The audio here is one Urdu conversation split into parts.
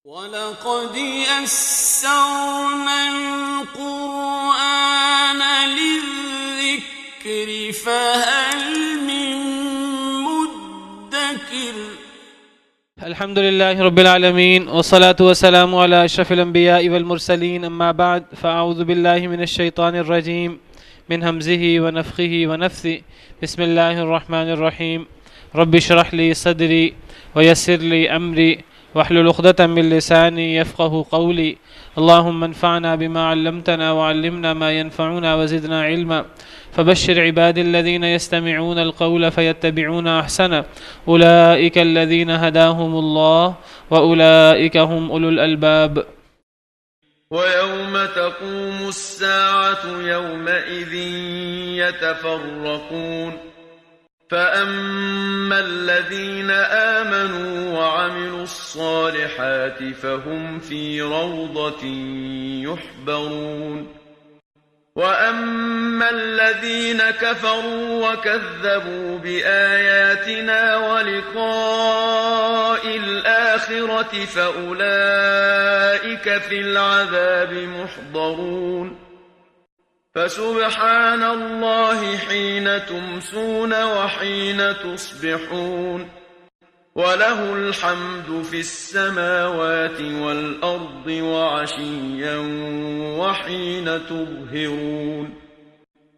وَلَقَدْ يَسَّرْنَا الْقُرْآنَ لِلذِّكْرِ فَهَلْ مِن مُّدَّكِرٍ الحمد لله رب العالمين والصلاة والسلام على أشرف الأنبياء والمرسلين أما بعد فأعوذ بالله من الشيطان الرجيم من همزه ونفخه ونفثه بسم الله الرحمن الرحيم رب اشرح لي صدري ويسر لي أمري واحلل عقدة من لساني يفقه قولي اللهم انفعنا بما علمتنا وعلمنا ما ينفعنا وزدنا علما فبشر عبادي الذين يستمعون القول فيتبعون أحسنه أولئك الذين هداهم الله وأولئك هم أولو الألباب. ويوم تقوم الساعة يومئذ يتفرقون فأما الذين آمنوا وعملوا الصالحات فهم في روضة يحبرون وأما الذين كفروا وكذبوا بآياتنا ولقاء الآخرة فأولئك في العذاب محضرون فسبحان الله حين تمسون وحين تصبحون وله الحمد في السماوات والأرض وعشيا وحين تظهرون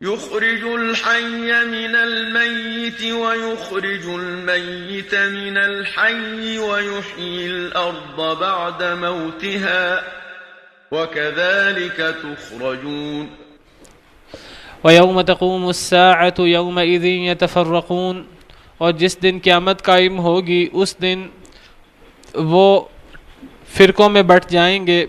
يخرج الحي من الميت ويخرج الميت من الحي ويحيي الأرض بعد موتها وكذلك تخرجون وَيَوْمَ تَقُومُ السَّاعَةُ يَوْمَئِذٍ يَتَفَرَّقُونَ اور جس دن قیامت قائم ہوگی اس دن وہ فرقوں میں بٹ جائیں گے،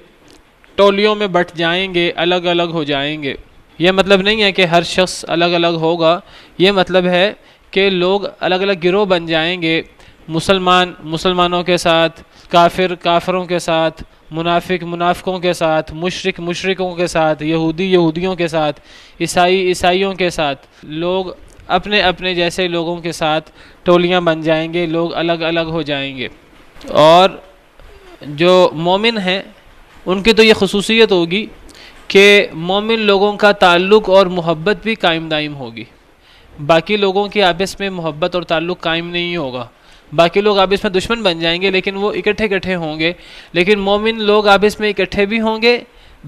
ٹولیوں میں بٹ جائیں گے، الگ الگ ہو جائیں گے۔ یہ مطلب نہیں ہے کہ ہر شخص الگ الگ ہوگا، یہ مطلب ہے کہ لوگ الگ الگ گروہ بن جائیں گے، مسلمان مسلمانوں کے ساتھ، کافر کافروں کے ساتھ، منافق منافقوں کے ساتھ، مشرک مشرکوں کے ساتھ، یہودی یہودیوں کے ساتھ، عیسائی عیسائیوں کے ساتھ، لوگ اپنے اپنے جیسے لوگوں کے ساتھ ٹولیاں بن جائیں گے، لوگ الگ الگ ہو جائیں گے۔ اور جو مومن ہیں ان کی تو یہ خصوصیت ہوگی کہ مومن لوگوں کا تعلق اور محبت بھی قائم دائم ہوگی، باقی لوگوں کی آپس میں محبت اور تعلق قائم نہیں ہوگا، باقی لوگ آپس میں دشمن بن جائیں گے لیکن وہ اکٹھے ہوں گے، لیکن مومن لوگ آپس میں اکٹھے بھی ہوں گے،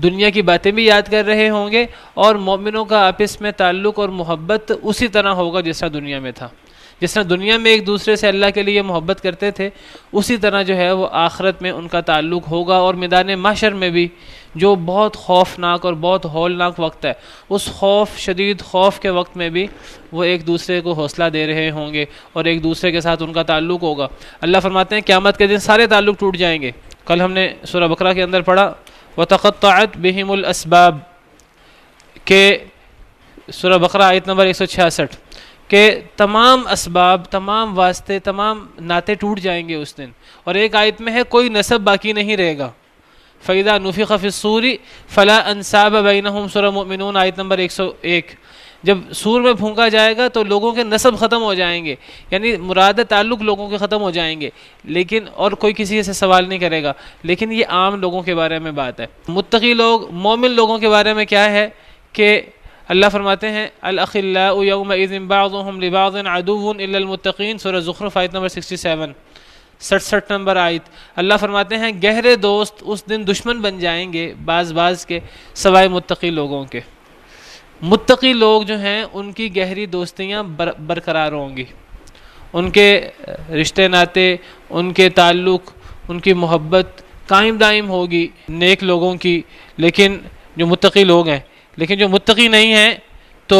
دنیا کی باتیں بھی یاد کر رہے ہوں گے، اور مومنوں کا آپس میں تعلق اور محبت اسی طرح ہوگا جس طرح دنیا میں تھا۔ جس طرح دنیا میں ایک دوسرے سے اللہ کے لیے محبت کرتے تھے، اسی طرح جو ہے وہ آخرت میں ان کا تعلق ہوگا، اور میدان محشر میں بھی جو بہت خوفناک اور بہت ہولناک وقت ہے، اس شدید خوف کے وقت میں بھی وہ ایک دوسرے کو حوصلہ دے رہے ہوں گے اور ایک دوسرے کے ساتھ ان کا تعلق ہوگا۔ اللہ فرماتے ہیں قیامت کے دن سارے تعلق ٹوٹ جائیں گے۔ کل ہم نے سورہ بقرہ کے اندر پڑھا وَتَقَطَّعَتْ بِهِمُ الْأَسْبَابُ کہ سورہ بقرہ آیت نمبر 166 کہ تمام اسباب، تمام واسطے، تمام ناطے ٹوٹ جائیں گے اس دن، اور ایک آیت میں ہے کوئی نسب باقی نہیں رہے گا۔ فَإِذَا نُفِخَ فِي الصُّورِ فَلَا أَنْسَابَ بَيْنَهُمْ سورہ مؤمنون آیت نمبر 101۔ جب سور میں پھونکا جائے گا تو لوگوں کے نسب ختم ہو جائیں گے، یعنی مراد تعلق لوگوں کے ختم ہو جائیں گے، لیکن اور کوئی کسی سے سوال نہیں کرے گا۔ لیکن یہ عام لوگوں کے بارے میں بات ہے۔ متقی لوگ، مومن لوگوں کے بارے میں کیا ہے کہ اللہ فرماتے ہیں الأخلاء يومئذ بعضهم لبعض عدو إلا المتقين سورہ زخرف آیت نمبر 67 نمبر آیت۔ اللہ فرماتے ہیں گہرے دوست اس دن دشمن بن جائیں گے بعض کے سوائے متقی لوگوں کے۔ متقی لوگ جو ہیں ان کی گہری دوستیاں برقرار ہوں گی، ان کے رشتے ناطے، ان کے تعلق، ان کی محبت قائم دائم ہوگی نیک لوگوں کی، لیکن جو متقی لوگ ہیں، لیکن جو متقی نہیں ہیں تو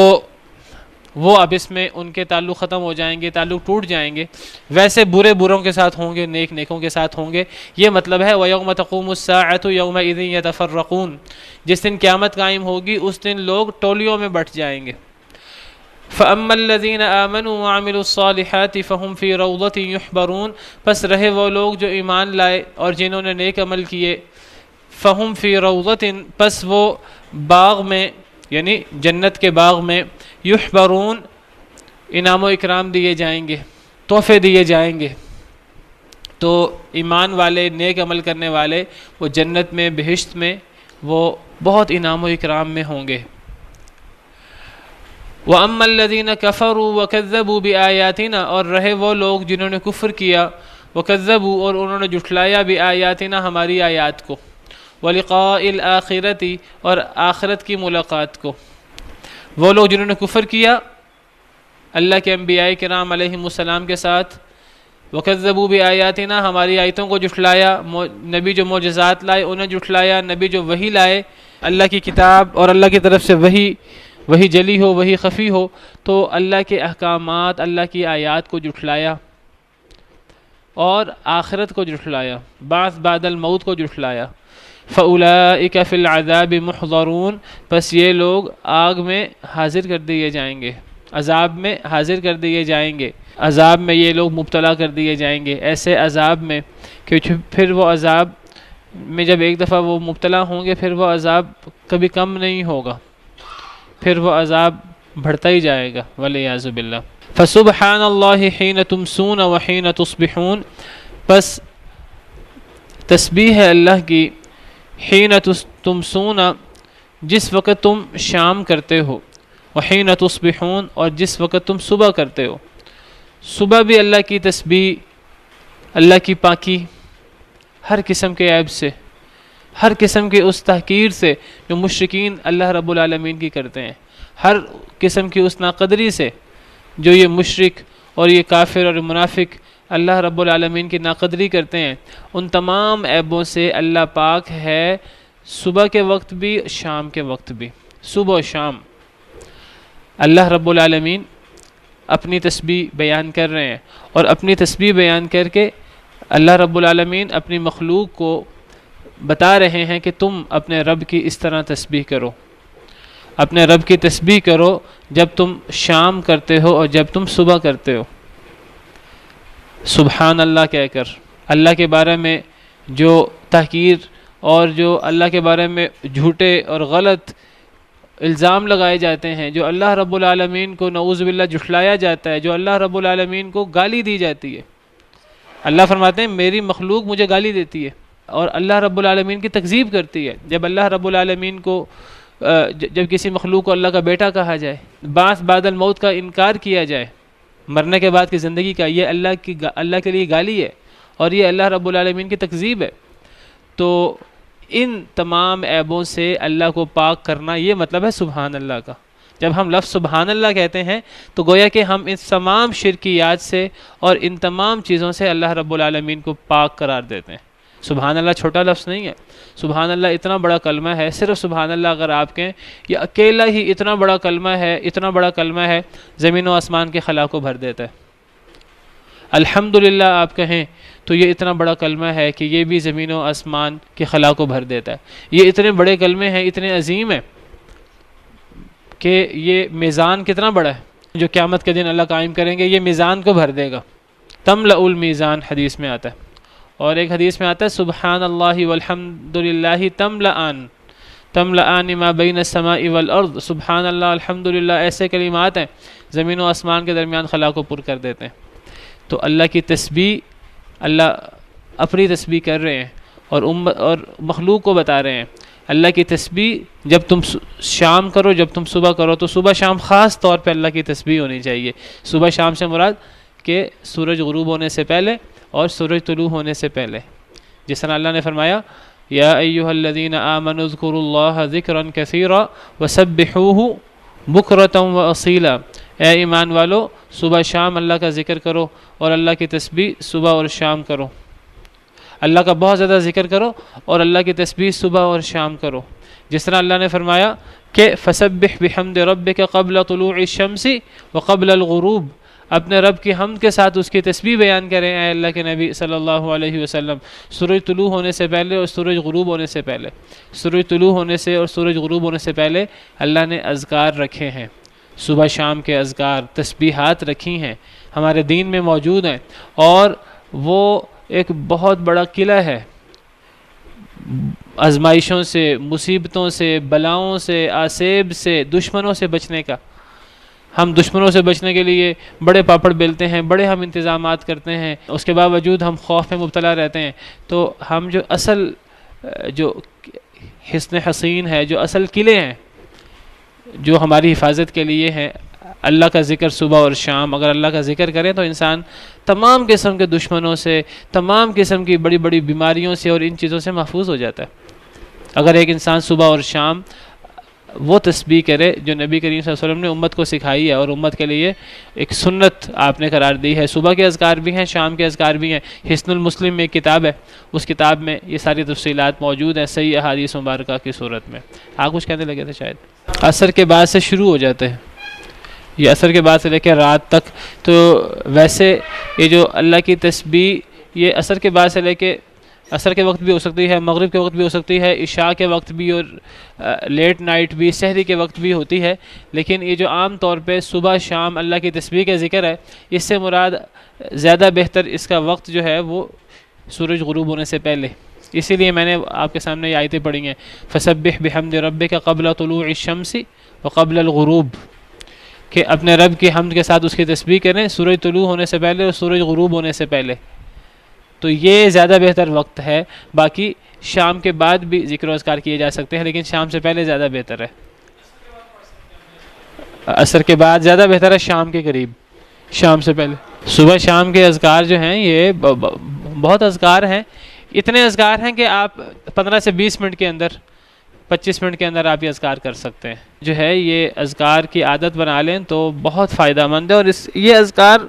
وہ آپس میں ان کے تعلق ختم ہو جائیں گے، تعلق ٹوٹ جائیں گے۔ ویسے برے بروں کے ساتھ ہوں گے، نیک نیکوں کے ساتھ ہوں گے۔ یہ مطلب ہے وَيَوْمَ تَقُومُ السَّاعَةُ يَوْمَئِذٍ يَتَفَرَّقُونَ جس دن قیامت قائم ہوگی اس دن لوگ ٹولیوں میں بٹ جائیں گے۔ فَأَمَّا الَّذِينَ آمَنُوا وَعَمِلُوا الصَّالِحَاتِ فَهُمْ فِي رَوْضَةٍ يُحْبَرُونَ پس رہے وہ لوگ جو ایمان لائے اور جنہوں نے نیک عمل کیے، فَهُمْ فِي رَوْضَةٍ پس وہ باغ میں، یعنی جنت کے باغ میں، یحبرون انعام و اکرام دیے جائیں گے، تحفے دیے جائیں گے۔ تو ایمان والے، نیک عمل کرنے والے وہ جنت میں، بہشت میں وہ بہت انعام و اکرام میں ہوں گے۔ وَأَمَّا الَّذِينَ كَفَرُوا وَكَذَّبُوا بِآيَاتِنَا، اور رہے وہ لوگ جنہوں نے کفر کیا، وَكَذَّبُوا اور انہوں نے جھٹلایا، بِآيَاتِنَا ہماری آیات کو، وَلِقَاءِ الْآخِرَةِ اور آخرت کی ملاقات کو۔ وہ لوگ جنہوں نے کفر کیا اللہ کے انبیاء کرام علیہم السلام کے ساتھ، وَكَذَّبُوا بِآيَاتِنَا ہماری آیتوں کو جھٹلایا، نبی جو معجزات لائے انہیں جھٹلایا، نبی جو وحی لائے، اللہ کی کتاب اور اللہ کی طرف سے وحی جلی ہو، وحی خفی ہو، تو اللہ کے احکامات، اللہ کی آیات کو جھٹلایا اور آخرت کو جھٹلایا، بعث بعد الموت کو جھٹلایا۔ فَأُولَئِكَ فِي الْعَذَابِ مُحْضَرُونَ، پس یہ لوگ آگ میں حاضر کر دیے جائیں گے، عذاب میں حاضر کر دیے جائیں گے، عذاب میں یہ لوگ مبتلا کر دیے جائیں گے، ایسے عذاب میں کہ پھر وہ عذاب میں جب ایک دفعہ وہ مبتلا ہوں گے پھر وہ عذاب کبھی کم نہیں ہوگا، پھر وہ عذاب بڑھتا ہی جائے گا، والعیاذ باللہ۔ فَسُبْحَانَ اللَّهِ حِینَ تُمْسُونَ وَحِینَ تُصْبِحُونَ، پس تسبیح ہے اللہ کی، حِینَ تُمْسُونَ جس وقت تم شام کرتے ہو، وحِینَ تُصْبِحُونَ اور جس وقت تم صبح کرتے ہو۔ صبح بھی اللہ کی تسبیح، اللہ کی پاکی ہر قسم کے عیب سے، ہر قسم کی اس تحقیر سے جو مشرکین اللہ رب العالمین کی کرتے ہیں، ہر قسم کی اس ناقدری سے جو یہ مشرک اور یہ کافر اور منافق اللہ رب العالمین کی ناقدری کرتے ہیں، ان تمام عیبوں سے اللہ پاک ہے، صبح کے وقت بھی، شام کے وقت بھی، صبح و شام اللہ رب العالمین اپنی تسبیح بیان کر رہے ہیں، اور اپنی تسبیح بیان کر کے اللہ رب العالمین اپنی مخلوق کو بتا رہے ہیں کہ تم اپنے رب کی اس طرح تسبیح کرو، اپنے رب کی تسبیح کرو جب تم شام کرتے ہو اور جب تم صبح کرتے ہو۔ سبحان اللہ کہہ کر اللہ کے بارے میں جو تحقیر اور جو اللہ کے بارے میں جھوٹے اور غلط الزام لگائے جاتے ہیں، جو اللہ رب العالمین کو نعوذ باللہ جھٹلایا جاتا ہے، جو اللہ رب العالمین کو گالی دی جاتی ہے، اللہ فرماتے ہیں میری مخلوق مجھے گالی دیتی ہے اور اللہ رب العالمین کی تکذیب کرتی ہے۔ جب اللہ رب العالمین کو جب کسی مخلوق کو اللہ کا بیٹا کہا جائے، بعث بعد الموت کا انکار کیا جائے، مرنے کے بعد کی زندگی کا، یہ اللہ کے لیے گالی ہے اور یہ اللہ رب العالمین کی تکذیب ہے۔ تو ان تمام عیبوں سے اللہ کو پاک کرنا، یہ مطلب ہے سبحان اللہ کا۔ جب ہم لفظ سبحان اللہ کہتے ہیں تو گویا کہ ہم ان تمام شرکیات سے اور ان تمام چیزوں سے اللہ رب العالمین کو پاک قرار دیتے ہیں۔ سبحان اللہ چھوٹا لفظ نہیں ہے، سبحان اللہ اتنا بڑا کلمہ ہے۔ صرف سبحان اللہ اگر آپ کہیں، یہ اکیلا ہی اتنا بڑا کلمہ ہے، اتنا بڑا کلمہ ہے، زمین و آسمان کے خلا کو بھر دیتا ہے۔ الحمدللہ آپ کہیں تو یہ اتنا بڑا کلمہ ہے کہ یہ بھی زمین و آسمان کے خلا کو بھر دیتا ہے۔ یہ اتنے بڑے کلمے ہیں، اتنے عظیم ہیں کہ یہ میزان کتنا بڑا ہے جو قیامت کے دن اللہ قائم کریں گے، یہ میزان کو بھر دے گا۔ تملأ المیزان حدیث میں آتا ہے، اور ایک حدیث میں آتا ہے سبحان اللہ والحمدللہ تملأان ما بین السماء والارض۔ سبحان اللہ، الحمدللہ ایسے کلمات ہیں زمین و آسمان کے درمیان خلا کو پر کر دیتے ہیں۔ تو اللہ کی تسبیح، اللہ اپنی تسبیح کر رہے ہیں اور مخلوق کو بتا رہے ہیں اللہ کی تسبیح جب تم شام کرو، جب تم صبح کرو، تو صبح شام خاص طور پہ اللہ کی تسبیح ہونی چاہیے۔ صبح شام سے مراد کہ سورج غروب ہونے سے پہلے اور سورج طلوع ہونے سے پہلے، جس طرح اللہ نے فرمایا یا ایھا الذین آمنوا اذکروا اللہ ذکرا کثیرا وسبحوہ بکرۃ واصیلا۔ اے ایمان والو، صبح شام اللہ کا ذکر کرو اور اللہ کی تسبیح صبح اور شام کرو، اللہ کا بہت زیادہ ذکر کرو اور اللہ کی تسبیح صبح اور شام کرو۔ جس طرح اللہ نے فرمایا کہ فسبح بحمد ربک قبل طلوع الشمس وقبل الغروب، اپنے رب کی حمد کے ساتھ اس کی تسبیح بیان کریں اے اللہ کے نبی صلی اللہ علیہ وسلم، سورج طلوع ہونے سے پہلے اور سورج غروب ہونے سے پہلے۔ سورج طلوع ہونے سے اور سورج غروب ہونے سے پہلے اللہ نے اذکار رکھے ہیں، صبح شام کے اذکار، تسبیحات رکھی ہیں، ہمارے دین میں موجود ہیں، اور وہ ایک بہت بڑا قلعہ ہے آزمائشوں سے، مصیبتوں سے، بلاؤں سے، آسیب سے، دشمنوں سے بچنے کا۔ ہم دشمنوں سے بچنے کے لیے بڑے پاپڑ بیلتے ہیں، بڑے ہم انتظامات کرتے ہیں، اس کے باوجود ہم خوف میں مبتلا رہتے ہیں. تو ہم جو اصل جو حصن حصین ہے، جو اصل قلعے ہیں جو ہماری حفاظت کے لیے ہیں، اللہ کا ذکر صبح اور شام. اگر اللہ کا ذکر کریں تو انسان تمام قسم کے دشمنوں سے، تمام قسم کی بڑی بڑی بیماریوں سے اور ان چیزوں سے محفوظ ہو جاتا ہے. اگر ایک انسان صبح اور شام وہ تسبیح کرے جو نبی کریم صلی اللہ علیہ وسلم نے امت کو سکھائی ہے اور امت کے لیے ایک سنت آپ نے قرار دی ہے. صبح کے اذکار بھی ہیں، شام کے اذکار بھی ہیں. حصن المسلم میں ایک کتاب ہے، اس کتاب میں یہ ساری تفصیلات موجود ہیں صحیح احادیث مبارکہ کی صورت میں. آپ کچھ کہنے لگے تھے شاید. عصر کے بعد سے شروع ہو جاتے ہیں، یہ عصر کے بعد سے لے کے رات تک. تو ویسے یہ جو اللہ کی تسبیح یہ عصر کے بعد سے لے کے عصر کے وقت بھی ہو سکتی ہے، مغرب کے وقت بھی ہو سکتی ہے، عشاء کے وقت بھی اور لیٹ نائٹ بھی، سحری کے وقت بھی ہوتی ہے. لیکن یہ جو عام طور پہ صبح شام اللہ کی تسبیح کا ذکر ہے، اس سے مراد زیادہ بہتر اس کا وقت جو ہے وہ سورج غروب ہونے سے پہلے. اسی لیے میں نے آپ کے سامنے یہ آیتیں پڑھی ہیں، فسبح بحمد ربک قبل طلوع الشمس وقبل الغروب، کہ اپنے رب کی حمد کے ساتھ اس کی تسبیح کریں سورج طلوع ہونے سے پہلے اور سورج غروب ہونے سے پہلے. تو یہ زیادہ بہتر وقت ہے. باقی شام کے بعد بھی ذکر و اذکار کیے جا سکتے ہیں، لیکن شام سے پہلے زیادہ بہتر ہے. عصر کے بعد زیادہ بہتر ہے، شام کے قریب، شام سے پہلے. صبح شام کے اذکار جو ہیں یہ بہت اذکار ہیں. اتنے اذکار ہیں کہ آپ 15 سے 20 منٹ کے اندر، 25 منٹ کے اندر آپ یہ اذکار کر سکتے ہیں. جو ہے یہ اذکار کی عادت بنا لیں تو بہت فائدہ مند ہے. اور یہ اذکار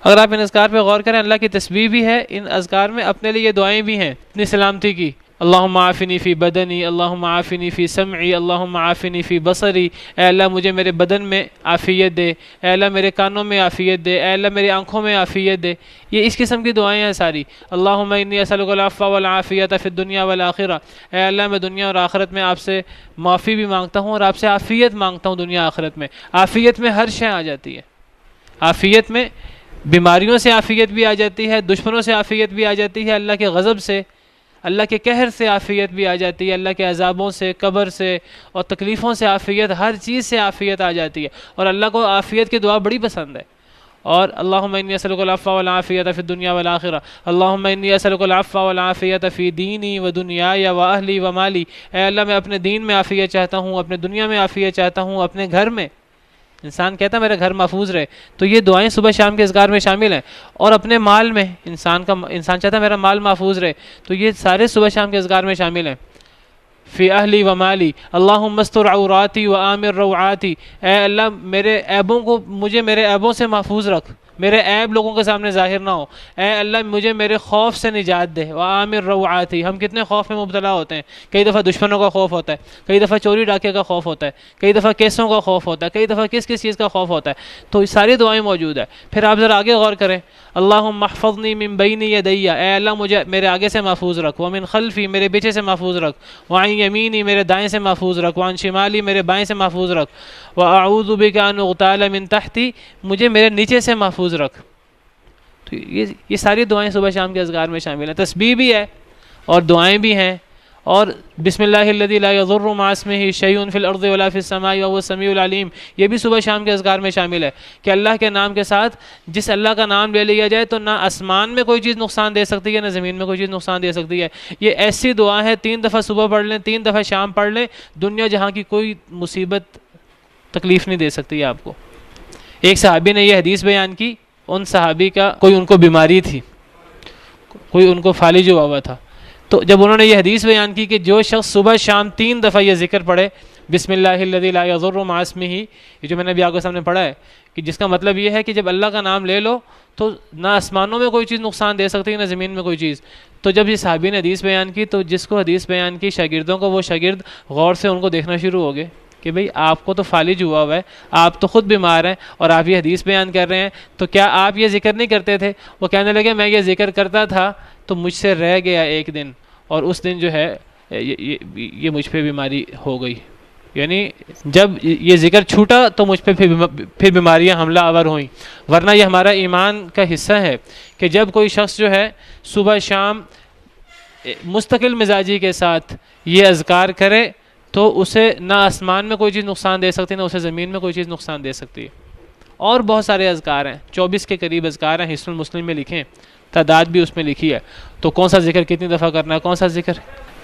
اگر آپ ان اذکار پہ غور کریں، اللہ کی تسبیح بھی ہے ان اذکار میں، اپنے لیے دعائیں بھی ہیں اپنی سلامتی کی. اللہم عافنی فی بدنی، اللہم عافنی فی سمعی، اللہم عافنی فی بصری. اے اللہ مجھے میرے بدن میں عافیت دے، اے اللہ میرے کانوں میں عافیت دے، اے اللہ میری آنکھوں میں عافیت دے. یہ اس قسم کی دعائیں ہیں ساری. اللہم انی اسألک العفو والعافیت فی الدنیا والآخرہ. اے اللہ میں دنیا اور آخرت میں آپ سے معافی بھی مانگتا ہوں اور آپ سے عافیت مانگتا ہوں دنیا آخرت میں. عافیت میں ہر شے آ جاتی ہے. عافیت میں بیماریوں سے عافیت بھی آ جاتی ہے، دشمنوں سے عافیت بھی آ جاتی ہے، اللہ کے غضب سے، اللہ کے قہر سے عافیت بھی آ جاتی ہے، اللہ کے عذابوں سے، قبر سے اور تکلیفوں سے عافیت، ہر چیز سے عافیت آ جاتی ہے. اور اللہ کو عافیت کی دعا بڑی پسند ہے. اور اللہم انی اسألک العفو والعافیت فی الدنیا والآخرہ، اللہم انی اسألک العفو والعافیت فی دینی و دنیای و اہلی و مالی. اے اللہ میں اپنے دین میں عافیت چاہتا ہوں، اپنے دنیا میں عافیت چاہتا ہوں، اپنے گھر میں. انسان کہتا ہے میرا گھر محفوظ رہے، تو یہ دعائیں صبح شام کے اذکار میں شامل ہیں. اور اپنے مال میں انسان چاہتا ہے میرا مال محفوظ رہے، تو یہ سارے صبح شام کے اذکار میں شامل ہیں. فی اہلی و مالی، اللہم استر عوراتی و آمر روعاتی. اے اللہ میرے عیبوں کو، مجھے میرے عیبوں سے محفوظ رکھ، میرے عیب لوگوں کے سامنے ظاہر نہ ہو. اے اللہ مجھے میرے خوف سے نجات دے. وعامر روعاتی، ہم کتنے خوف میں مبتلا ہوتے ہیں. کئی دفعہ دشمنوں کا خوف ہوتا ہے، کئی دفعہ چوری ڈاکے کا خوف ہوتا ہے، کئی دفعہ کیسوں کا خوف ہوتا ہے، کئی دفعہ کس چیز کا خوف ہوتا ہے. تو یہ ساری دعائیں موجود ہیں. پھر آپ ذرا آگے غور کریں، اللہم احفظنی من بین یدی. اے اللہ مجھے میرے آگے سے محفوظ رکھ. ومن خلفی، میرے پیچھے سے محفوظ رکھ. وعن یمینی، میرے دائیں سے محفوظ رکھ. وعن شمالی، میرے بائیں سے محفوظ رکھ. واعوذ بک ان اغتال من تحتی، مجھے میرے نیچے سے محفوظ رکھ. تو یہ ساری دعائیں صبح شام کے اذکار میں شامل ہیں. تسبیح بھی ہے اور دعائیں بھی ہیں. اور بسم اللہ الذی لا یضر مع اسمہ شیء فی الارض ولا فی السماء وهو السمیع العلیم، یہ بھی صبح شام کے اذکار میں شامل ہے کہ اللہ کے نام کے ساتھ جس اللہ کا نام لے لیا جائے تو نہ آسمان میں کوئی چیز نقصان دے سکتی ہے، نہ زمین میں کوئی چیز نقصان دے سکتی ہے. یہ ایسی دعا ہے 3 دفعہ صبح پڑھ لیں، 3 دفعہ شام پڑھ لیں، دنیا جہاں کی کوئی مصیبت تکلیف نہیں دے سکتی ہے آپ کو. ایک صحابی نے یہ حدیث بیان کی، ان صحابی کا کوئی ان کو بیماری تھی، کوئی ان کو فالج ہوا تھا. تو جب انہوں نے یہ حدیث بیان کی کہ جو شخص صبح شام 3 دفعہ یہ ذکر پڑھے، بسم اللہ الذی لا یضر مع اسمہ، یہ جو میں نے ابھی آپ کے سامنے پڑھا ہے، کہ جس کا مطلب یہ ہے کہ جب اللہ کا نام لے لو تو نہ آسمانوں میں کوئی چیز نقصان دے سکتی، نہ زمین میں کوئی چیز. تو جب یہ صحابی نے حدیث بیان کی تو جس کو حدیث بیان کی شاگردوں کو، وہ شاگرد غور سے ان کو دیکھنا شروع ہو گئے کہ بھئی آپ کو تو فالج ہوا ہے، آپ تو خود بیمار ہیں اور آپ یہ حدیث بیان کر رہے ہیں، تو کیا آپ یہ ذکر نہیں کرتے تھے؟ وہ کہنے لگے میں یہ ذکر کرتا تھا تو مجھ سے رہ گیا ایک دن، اور اس دن جو ہے یہ مجھ پہ بیماری ہو گئی. یعنی جب یہ ذکر چھوٹا تو مجھ پہ پھر بیماریاں حملہ آور ہوئیں. ورنہ یہ ہمارا ایمان کا حصہ ہے کہ جب کوئی شخص جو ہے صبح شام مستقل مزاجی کے ساتھ یہ اذکار کرے تو اسے نہ آسمان میں کوئی چیز نقصان دے سکتی، نہ اسے زمین میں کوئی چیز نقصان دے سکتی ہے. اور بہت سارے اذکار ہیں، 24 کے قریب اذکار ہیں، حصن المسلم میں لکھیں، تعداد بھی اس میں لکھی ہے. تو کون سا ذکر کتنی دفعہ کرنا ہے، کون سا ذکر.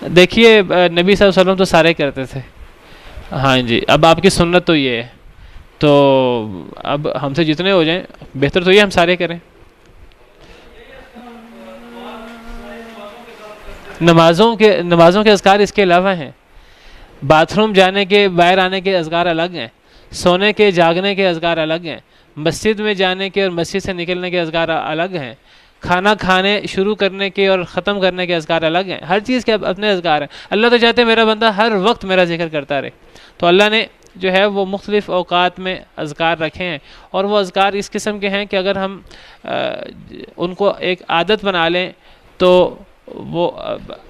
دیکھیے نبی صلی اللہ علیہ وسلم تو سارے کرتے تھے. ہاں جی، اب آپ کی سنت تو یہ ہے، تو اب ہم سے جتنے ہو جائیں بہتر تو یہ ہم سارے کریں. نمازوں کے اذکار اس کے علاوہ ہیں. باتھ روم جانے کے، باہر آنے کے اذکار الگ ہیں، سونے کے جاگنے کے اذکار الگ ہیں، مسجد میں جانے کے اور مسجد سے نکلنے کے اذکار الگ ہیں، کھانا کھانے شروع کرنے کے اور ختم کرنے کے اذکار الگ ہیں. ہر چیز کے اپنے اذکار ہیں. اللہ تو چاہتے ہیں میرا بندہ ہر وقت میرا ذکر کرتا رہے. تو اللہ نے جو ہے وہ مختلف اوقات میں اذکار رکھے ہیں، اور وہ اذکار اس قسم کے ہیں کہ اگر ہم ان کو ایک عادت بنا لیں تو وہ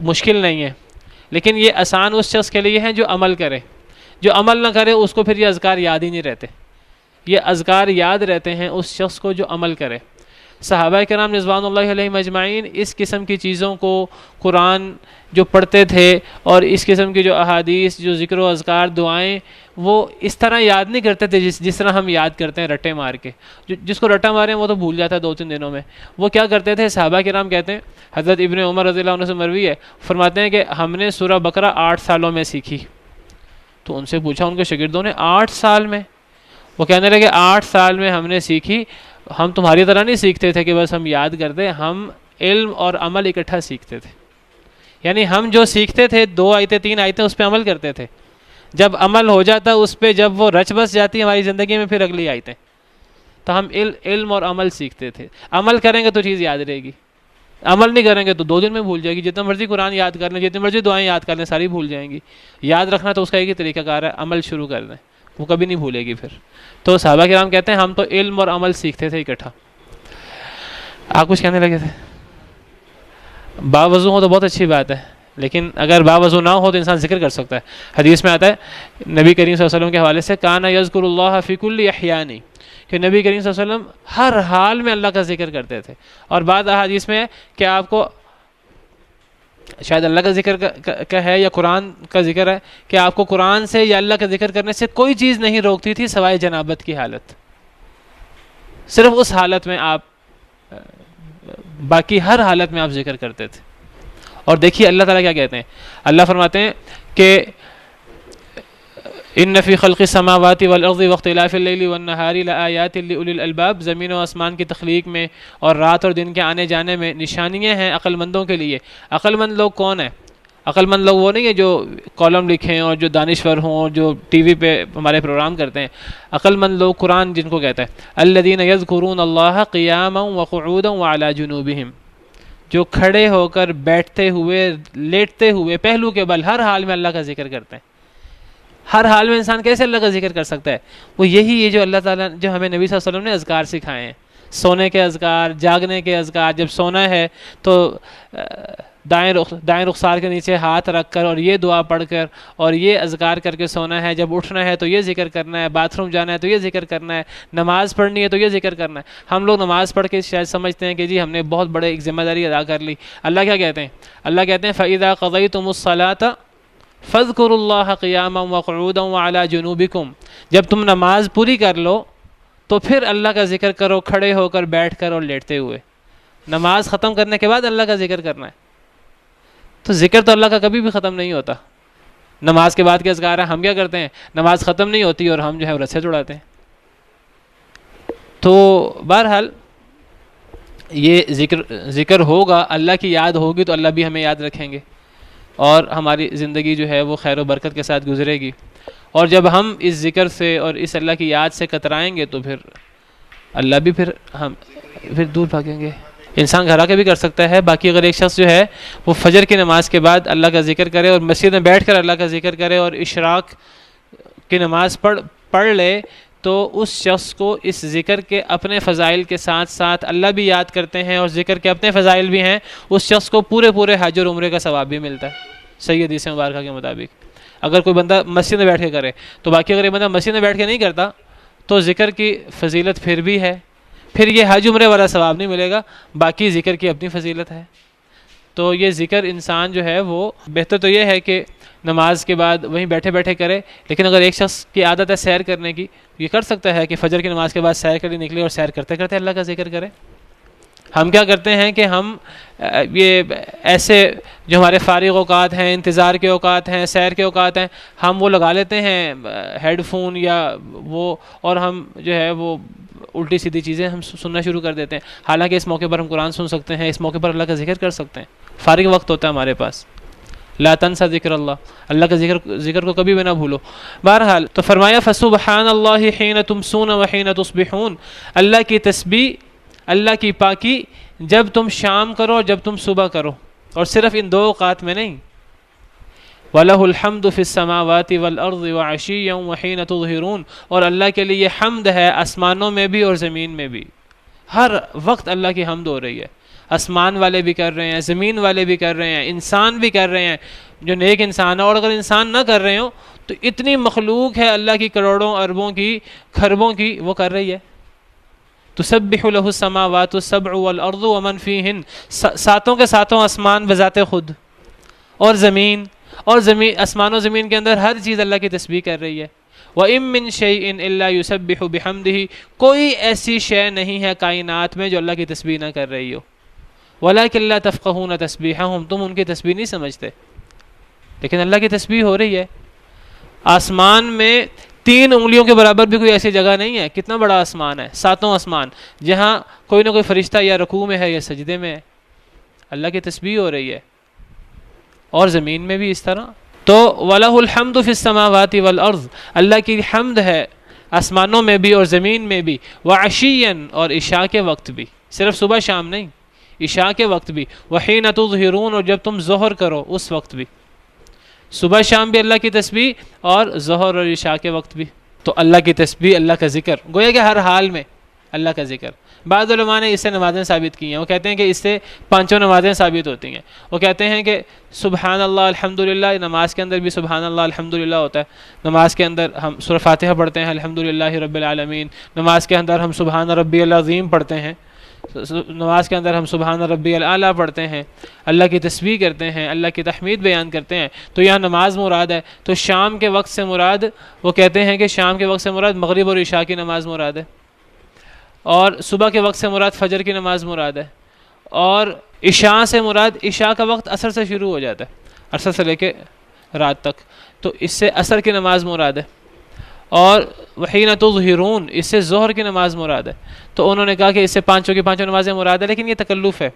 مشکل نہیں ہے. لیکن یہ آسان اس شخص کے لیے ہیں جو عمل کرے. جو عمل نہ کرے اس کو پھر یہ اذکار یاد ہی نہیں رہتے. یہ اذکار یاد رہتے ہیں اس شخص کو جو عمل کرے. صحابہ کرام رضوان اللہ علیہم اجمعین اس قسم کی چیزوں کو، قرآن جو پڑھتے تھے اور اس قسم کی جو احادیث، جو ذکر و اذکار، دعائیں، وہ اس طرح یاد نہیں کرتے تھے جس طرح ہم یاد کرتے ہیں رٹے مار کے. جس کو رٹا مارے وہ تو بھول جاتا ہے 2-3 دنوں میں. وہ کیا کرتے تھے صحابہ کرام کہتے ہیں، حضرت ابن عمر رضی اللہ عنہ سے مروی ہے، فرماتے ہیں کہ ہم نے سورہ بقرہ 8 سالوں میں سیکھی. تو ان سے پوچھا ان کے شاگردوں نے 8 سال میں؟ وہ کہنے لگے 8 سال میں ہم نے سیکھی. ہم تمہاری طرح نہیں سیکھتے تھے کہ بس ہم یاد کرتے، ہم علم اور عمل اکٹھا سیکھتے تھے. یعنی ہم جو سیکھتے تھے 2 آیتیں 3 آیتیں اس پہ عمل کرتے تھے. جب عمل ہو جاتا اس پہ، جب وہ رچ بس جاتی ہے ہماری زندگی میں، پھر اگلی آیتیں. تو ہم علم اور عمل سیکھتے تھے. عمل کریں گے تو چیز یاد رہے گی، عمل نہیں کریں گے تو 2 دن میں بھول جائے گی. جتنا مرضی قرآن یاد کر لیں، جتنی مرضی دعائیں یاد کر لیں، ساری بھول جائیں گی. یاد رکھنا تو اس کا ایک ہی طریقہ کار ہے، عمل شروع کر دیں، وہ کبھی نہیں بھولے گی پھر. تو صحابہ کرام کہتے ہیں ہم تو علم اور عمل سیکھتے تھے اکٹھا. آپ کچھ کہنے لگے تھے؟ باوضو ہو تو بہت اچھی بات ہے، لیکن اگر باوضو نہ ہو تو انسان ذکر کر سکتا ہے. حدیث میں آتا ہے نبی کریم صلی اللہ علیہ وسلم کے حوالے سے، کانا یذکر اللہ فی کل احیانی، کہ نبی کریم صلی اللہ علیہ وسلم ہر حال میں اللہ کا ذکر کرتے تھے. اور بعض احادیث میں کہ آپ کو شاید اللہ کا ذکر کا ہے یا قرآن کا ذکر ہے کہ آپ کو قرآن سے یا اللہ کا ذکر کرنے سے کوئی چیز نہیں روکتی تھی سوائے جنابت کی حالت. صرف اس حالت میں آپ، باقی ہر حالت میں آپ ذکر کرتے تھے. اور دیکھیے اللہ تعالیٰ کیا کہتے ہیں. اللہ فرماتے ہیں کہ ان فی خلق السماوات والارض واختلاف اللیل والنہار لآیات لأولی الالباب، زمین و آسمان کی تخلیق میں اور رات اور دن کے آنے جانے میں نشانیاں ہیں عقل مندوں کے لیے. عقل مند لوگ کون ہیں؟ عقل مند لوگ وہ نہیں ہیں جو کالم لکھیں اور جو دانشور ہوں اور جو ٹی وی پہ ہمارے پروگرام کرتے ہیں. عقل مند لوگ قرآن جن کو کہتا ہے الذین یذکرون اللہ قیاما وقعودا وعلی جنوبہم، جو کھڑے ہو کر، بیٹھتے ہوئے، لیٹتے ہوئے، پہلو کے بل، ہر حال میں اللہ کا ذکر کرتے ہیں. ہر حال میں انسان کیسے اللہ کا ذکر کر سکتا ہے؟ وہ یہی ہے جو اللہ تعالیٰ، جو ہمیں نبی صلی اللہ علیہ وسلم نے اذکار سکھائے ہیں. سونے کے اذکار، جاگنے کے اذکار. جب سونا ہے تو دائیں رخسار کے نیچے ہاتھ رکھ کر اور یہ دعا پڑھ کر اور یہ اذکار کر کے سونا ہے. جب اٹھنا ہے تو یہ ذکر کرنا ہے. باتھ روم جانا ہے تو یہ ذکر کرنا ہے. نماز پڑھنی ہے تو یہ ذکر کرنا ہے. ہم لوگ نماز پڑھ کے شاید سمجھتے ہیں کہ جی ہم نے بہت بڑے ایک ذمہ داری ادا کر لی. اللہ کیا کہتے ہیں؟ اللہ کہتے ہیں فَإِذَا قَضَيْتُمُ الصَّلَاةَ فَاذْكُرُوا اللَّهَ قِيَامًا وَقُعُودًا وَعَلَى جُنُوبِكُمْ. جب تم نماز پوری کر لو تو پھر اللہ کا ذکر کرو، کھڑے ہو کر، بیٹھ کر اور لیٹتے ہوئے. نماز ختم کرنے کے بعد اللہ کا ذکر کرنا ہے. تو ذکر تو اللہ کا کبھی بھی ختم نہیں ہوتا. نماز کے بعد کے اذکار ہیں، ہم کیا کرتے ہیں؟ نماز ختم نہیں ہوتی اور ہم جو ہے رسے اڑاتے ہیں. تو بہرحال یہ ذکر ہوگا، اللہ کی یاد ہوگی تو اللہ بھی ہمیں یاد رکھیں گے اور ہماری زندگی جو ہے وہ خیر و برکت کے ساتھ گزرے گی. اور جب ہم اس ذکر سے اور اس اللہ کی یاد سے کترائیں گے تو پھر اللہ بھی پھر دور بھاگیں گے. انسان گھر آ کے بھی کر سکتا ہے. باقی اگر ایک شخص جو ہے وہ فجر کی نماز کے بعد اللہ کا ذکر کرے اور مسجد میں بیٹھ کر اللہ کا ذکر کرے اور اشراق کی نماز پڑھ لے تو اس شخص کو اس ذکر کے اپنے فضائل کے ساتھ ساتھ اللہ بھی یاد کرتے ہیں اور ذکر کے اپنے فضائل بھی ہیں. اس شخص کو پورے حج اور عمرے کا ثواب بھی ملتا ہے صحیح حدیث مبارکہ کے مطابق. اگر کوئی بندہ مسجد میں بیٹھ کے کرے تو باقی اگر یہ بندہ مسجد میں بیٹھ کے نہیں کرتا تو ذکر کی فضیلت پھر بھی ہے، پھر یہ حج عمرے والا ثواب نہیں ملے گا، باقی ذکر کی اپنی فضیلت ہے. تو یہ ذکر انسان جو ہے وہ بہتر تو یہ ہے کہ نماز کے بعد وہیں بیٹھے بیٹھے کرے. لیکن اگر ایک شخص کی عادت ہے سیر کرنے کی، یہ کر سکتا ہے کہ فجر کی نماز کے بعد سیر کے لیے نکلے اور سیر کرتے کرتے اللہ کا ذکر کرے. ہم کیا کرتے ہیں کہ ہم یہ ایسے جو ہمارے فارغ اوقات ہیں، انتظار کے اوقات ہیں، سیر کے اوقات ہیں، ہم وہ لگا لیتے ہیں ہیڈ فون یا وہ، اور ہم جو ہے وہ الٹی سیدھی چیزیں ہم سننا شروع کر دیتے ہیں. حالانکہ اس موقع پر ہم قرآن سن سکتے ہیں، اس موقع پر اللہ کا ذکر کر سکتے ہیں. فارغ وقت ہوتا ہے ہمارے پاس. لا تنسى ذکر اللہ کا ذکر کو کبھی بھی نہ بھولو. بہرحال تو فرمایا فسبحان اللہ حین تمسون وحین تصبحون، اللہ کی تسبیح، اللہ کی پاکی جب تم شام کرو جب تم صبح کرو، اور صرف ان دو اوقات میں نہیں. وَلَهُ الْحَمْدُ فِي السَّمَاوَاتِ وَالْأَرْضِ وَعَشِيًّا وَحِينَ تُظْهِرُونَ، اور اللہ کے لیے حمد ہے آسمانوں میں بھی اور زمین میں بھی. ہر وقت اللہ کی حمد ہو رہی ہے. آسمان والے بھی کر رہے ہیں، زمین والے بھی کر رہے ہیں، انسان بھی کر رہے ہیں جو نیک انسان ہے. اور اگر انسان نہ کر رہے ہوں تو اتنی مخلوق ہے اللہ کی، کروڑوں اربوں کی، کھربوں کی، وہ کر رہی ہے. تسبح له السماوات السبع والارض ومن فيهن، ساتوں کے ساتوں آسمان بذات خود، اور زمین آسمان و زمین کے اندر ہر چیز اللہ کی تسبیح کر رہی ہے. وَإِن مِّن شَيْءٍ إِلَّا يُسَبِّحُ بِحَمْدِهِ، کوئی ایسی شے نہیں ہے کائنات میں جو اللہ کی تسبیح نہ کر رہی ہو. وَلَكِن لَّا تَفْقَهُونَ تَسْبِيحَهُمْ، تم ان کی تسبیح نہیں سمجھتے، لیکن اللہ کی تسبیح ہو رہی ہے. آسمان میں 3 انگلیوں کے برابر بھی کوئی ایسی جگہ نہیں ہے. کتنا بڑا آسمان ہے، 7 آسمان، جہاں کوئی نہ کوئی فرشتہ یا رکوع میں ہے یا سجدے میں ہے. اللہ کی تسبیح ہو رہی ہے. اور زمین میں بھی اس طرح. تو وَلَهُ الْحَمْدُ فِي السَّمَاوَاتِ وَالْأَرْضِ، اللہ کی حمد ہے آسمانوں میں بھی اور زمین میں بھی. وَعَشِيًّا، اور عشاء کے وقت بھی، صرف صبح شام نہیں، عشاء کے وقت بھی. وَحِينَ تُظْهِرُونَ، اور جب تم ظہر کرو اس وقت بھی. صبح شام بھی اللہ کی تسبیح اور ظہر اور عشاء کے وقت بھی. تو اللہ کی تسبیح، اللہ کا ذکر، گویا کہ ہر حال میں اللہ کا ذکر. بعض علماء نے اس سے نمازیں ثابت کی ہیں. وہ کہتے ہیں کہ اس سے 5 نمازیں ثابت ہوتی ہیں. وہ کہتے ہیں کہ سبحان اللہ الحمدللہ، نماز کے اندر بھی سبحان اللہ الحمدللہ ہوتا ہے. نماز کے اندر ہم سورہ فاتحہ پڑھتے ہیں الحمدللہ رب العالمین. نماز کے اندر ہم سبحان ربی العظیم پڑھتے ہیں. نماز کے اندر ہم سبحان ربی الاعلیٰ پڑھتے ہیں، اللہ کی تسبیح کرتے ہیں، اللہ کی تحمید بیان کرتے ہیں. تو یہاں نماز مراد ہے. تو شام کے وقت سے مراد، وہ کہتے ہیں کہ شام کے وقت سے مراد مغرب اور عشاء کی نماز مراد ہے. اور صبح کے وقت سے مراد فجر کی نماز مراد ہے. اور عشاء سے مراد عشاء کا وقت عصر سے شروع ہو جاتا ہے، عصر سے لے کے رات تک، تو اس سے عصر کی نماز مراد ہے. اور وحین تظہرون، اس سے ظہر کی نماز مراد ہے. تو انہوں نے کہا کہ اس سے 5 کی 5 نمازیں مراد ہے. لیکن یہ تکلف ہے،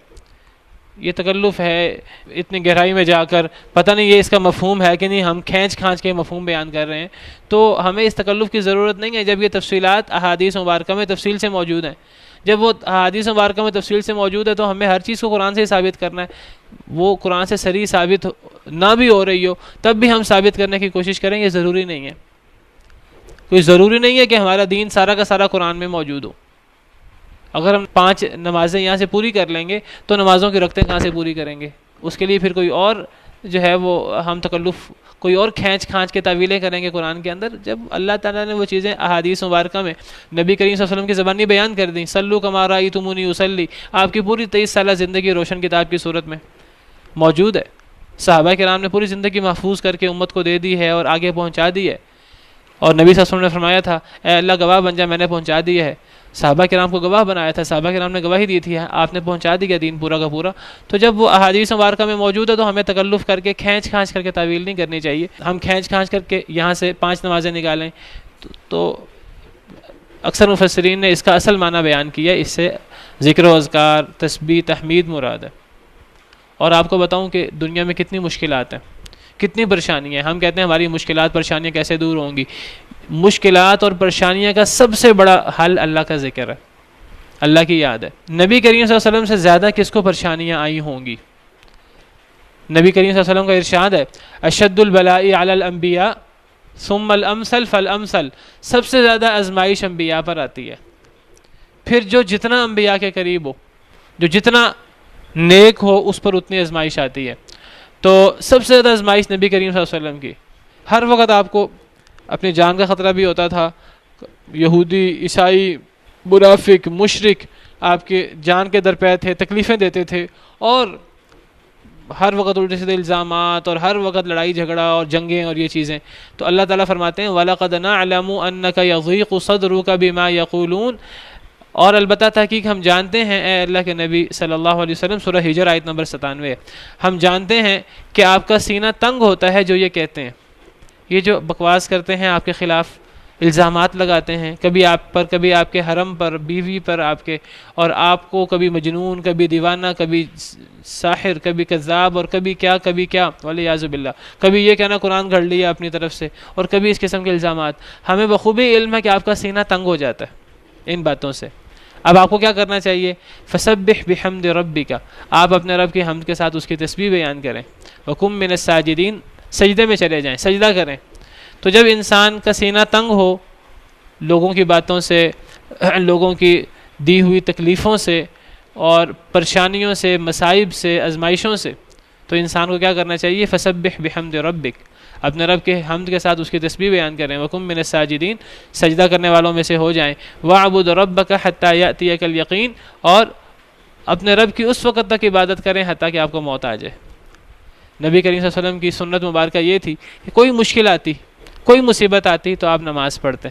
یہ تکلف ہے اتنی گہرائی میں جا کر. پتہ نہیں یہ اس کا مفہوم ہے کہ نہیں، ہم کھینچ کے مفہوم بیان کر رہے ہیں. تو ہمیں اس تکلف کی ضرورت نہیں ہے جب یہ تفصیلات احادیث مبارکہ میں تفصیل سے موجود ہیں. جب وہ احادیث مبارکہ میں تفصیل سے موجود ہے تو ہمیں ہر چیز کو قرآن سے ہی ثابت کرنا ہے. وہ قرآن سے صریح ثابت نہ بھی ہو رہی ہو تب بھی ہم ثابت کرنے کی کوشش کریں. یہ ضروری نہیں ہے، کوئی ضروری نہیں ہے کہ ہمارا دین سارا کا سارا قرآن میں موجود ہو. اگر ہم 5 نمازیں یہاں سے پوری کر لیں گے تو نمازوں کی رکعتیں کہاں سے پوری کریں گے؟ اس کے لیے پھر کوئی اور جو ہے وہ ہم تکلف، کوئی اور کھینچ کے تعویلیں کریں گے قرآن کے اندر، جب اللہ تعالیٰ نے وہ چیزیں احادیث مبارکہ میں نبی کریم صلی اللہ علیہ وسلم کی زبانی بیان کر دیں. صلو کما رأیتمونی اصلی، آپ کی پوری 23 سالہ زندگی روشن کتاب کی صورت میں موجود ہے. صحابہ کرام نے پوری زندگی محفوظ کر کے امت کو دے دی ہے اور آگے پہنچا دی ہے. اور نبی صلی اللہ علیہ وسلم نے فرمایا تھا اے اللہ گواہ بن جا، میں نے پہنچا دی ہے. صحابہ کرام کو گواہ بنایا تھا، صحابہ کرام نے گواہی دی تھی، آپ نے پہنچا دیا دین پورا کا پورا. تو جب وہ احادیث مبارکہ میں موجود ہے تو ہمیں تکلف کر کے کھینچ کر کے تعویل نہیں کرنی چاہیے. ہم کھینچ کر کے یہاں سے 5 نمازیں نکالیں تو اکثر مفسرین نے اس کا اصل معنی بیان کیا. اس سے ذکر و اذکار، تسبیح، تحمید مراد ہے. اور آپ کو بتاؤں کہ دنیا میں کتنی مشکلات ہیں، کتنی پریشانیاں ہیں. ہم کہتے ہیں ہماری مشکلات پریشانیاں کیسے دور ہوں گی. مشکلات اور پریشانیاں کا سب سے بڑا حل اللہ کا ذکر ہے، اللہ کی یاد ہے. نبی کریم صلی اللہ علیہ وسلم سے زیادہ کس کو پریشانیاں آئی ہوں گی؟ نبی کریم صلی اللہ علیہ وسلم کا ارشاد ہے اشد البلاء علی الانبیاء ثم الامثل فالامثل، سب سے زیادہ آزمائش انبیاء پر آتی ہے. پھر جو جتنا انبیاء کے قریب ہو، جو جتنا نیک ہو، اس پر اتنی آزمائش آتی ہے. تو سب سے زیادہ آزمائش نبی کریم صلی اللہ علیہ وسلم کی. ہر وقت آپ کو اپنی جان کا خطرہ بھی ہوتا تھا. یہودی، عیسائی، منافق، مشرک آپ کے جان کے درپے تھے، تکلیفیں دیتے تھے. اور ہر وقت الٹے سیدھے الزامات اور ہر وقت لڑائی جھگڑا اور جنگیں اور یہ چیزیں، تو اللہ تعالیٰ فرماتے ہیں وَلَقَدْ نَعْلَمُ أَنَّكَ يَضِيقُ صَدْرُكَ بِمَا يَقُولُونَ، اور البتہ تحقیق ہم جانتے ہیں اے اللہ کے نبی صلی اللہ علیہ وسلم، سورہ ہجر آیت نمبر 97، ہم جانتے ہیں کہ آپ کا سینہ تنگ ہوتا ہے جو یہ کہتے ہیں، یہ جو بکواس کرتے ہیں آپ کے خلاف، الزامات لگاتے ہیں کبھی آپ پر، کبھی آپ کے حرم پر، بیوی پر آپ کے، اور آپ کو کبھی مجنون، کبھی دیوانہ، کبھی ساحر، کبھی کذاب، اور کبھی کیا والعیاذ باللہ، کبھی یہ کہنا قرآن گھڑ لیا اپنی طرف سے، اور کبھی اس قسم کے الزامات۔ ہمیں بخوبی علم ہے کہ آپ کا سینہ تنگ ہو جاتا ہے ان باتوں سے۔ اب آپ کو کیا کرنا چاہیے؟ فسبح بحمد ربک، آپ اپنے رب کی حمد کے ساتھ اس کی تسبیح بیان کریں، وکن من الساجدین، سجدے میں چلے جائیں، سجدہ کریں۔ تو جب انسان کا سینہ تنگ ہو لوگوں کی باتوں سے، لوگوں کی دی ہوئی تکلیفوں سے اور پریشانیوں سے، مصائب سے، آزمائشوں سے، تو انسان کو کیا کرنا چاہیے؟ فسبح بحمد ربک، اپنے رب کے حمد کے ساتھ اس کی تسبیح بیان کریں، وکن من الساجدین، سجدہ کرنے والوں میں سے ہو جائیں، واعبد ربک حتی یأتیک الیقین، اور اپنے رب کی اس وقت تک عبادت کریں حتیٰ کہ آپ کو موت آ جائے۔ نبی کریم صلی اللہ علیہ وسلم کی سنت مبارکہ یہ تھی کہ کوئی مشکل آتی، کوئی مصیبت آتی تو آپ نماز پڑھتے،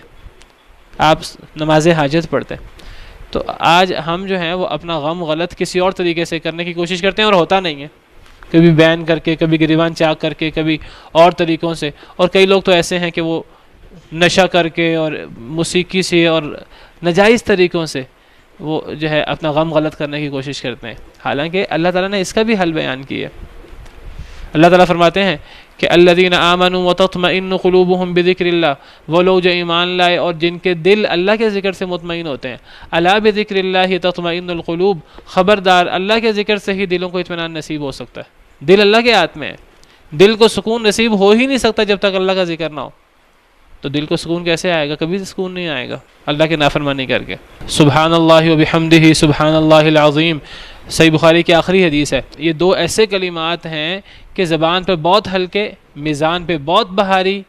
آپ نماز حاجت پڑھتے۔ تو آج ہم جو ہیں وہ اپنا غم غلط کسی اور طریقے سے کرنے کی کوشش کرتے ہیں اور ہوتا نہیں ہے، کبھی بیان کر کے، کبھی گریبان چاک کر کے، کبھی اور طریقوں سے، اور کئی لوگ تو ایسے ہیں کہ وہ نشہ کر کے اور موسیقی سے اور ناجائز طریقوں سے وہ جو ہے اپنا غم غلط کرنے کی کوشش کرتے ہیں، حالانکہ اللہ تعالیٰ نے اس کا بھی حل بیان کیا ہے۔ اللہ تعالیٰ فرماتے ہیں کہ الذین آمنوا وتطمئن قلوبهم بذکر اللہ، وہ لوگ جو ایمان لائے اور جن کے دل اللہ کے ذکر سے مطمئن ہوتے ہیں۔ الا بذکر اللہ تطمئن القلوب، خبردار اللہ کے ذکر سے ہی دلوں کو اطمینان نصیب ہو سکتا ہے۔ دل اللہ کے ہاتھ میں ہے، دل کو سکون نصیب ہو ہی نہیں سکتا جب تک اللہ کا ذکر نہ ہو، تو دل کو سکون کیسے آئے گا؟ کبھی سکون نہیں آئے گا اللہ کی نافرمانی کر کے۔ سبحان اللہ وبحمدہ سبحان اللہ العظیم، صحیح بخاری کی آخری حدیث ہے۔ یہ دو ایسے کلمات ہیں کہ زبان پہ بہت ہلکے، میزان پہ بہت بھاری،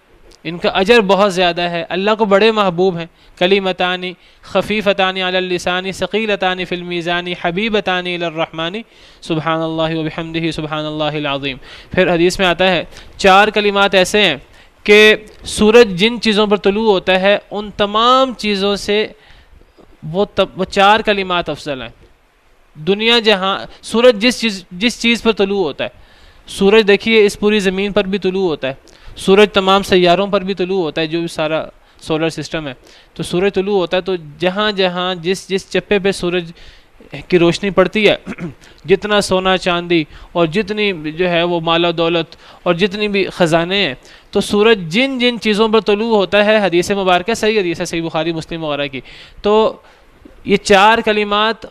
ان کا اجر بہت زیادہ ہے، اللہ کو بڑے محبوب ہیں۔ کلمتان خفیفتان علی اللسان ثقیلتان فی المیزان حبیبتان الی الرحمن سبحان اللہ وبحمدہ سبحان اللہ العظیم۔ پھر حدیث میں آتا ہے 4 کلمات ایسے ہیں کہ سورج جن چیزوں پر طلوع ہوتا ہے ان تمام چیزوں سے وہ 4 کلمات افضل ہیں۔ دنیا جہاں سورج جس چیز پر طلوع ہوتا ہے، سورج دیکھیے اس پوری زمین پر بھی طلوع ہوتا ہے، سورج تمام سیاروں پر بھی طلوع ہوتا ہے، جو بھی سارا سولر سسٹم ہے، تو سورج طلوع ہوتا ہے، تو جہاں جہاں جس چپے پہ سورج کی روشنی پڑتی ہے، جتنا سونا چاندی اور جتنی جو ہے وہ مال و دولت اور جتنی بھی خزانے ہیں، تو سورج جن چیزوں پر طلوع ہوتا ہے، حدیث مبارکہ صحیح حدیث ہے، صحیح بخاری مسلم وغیرہ کی، تو یہ 4 کلمات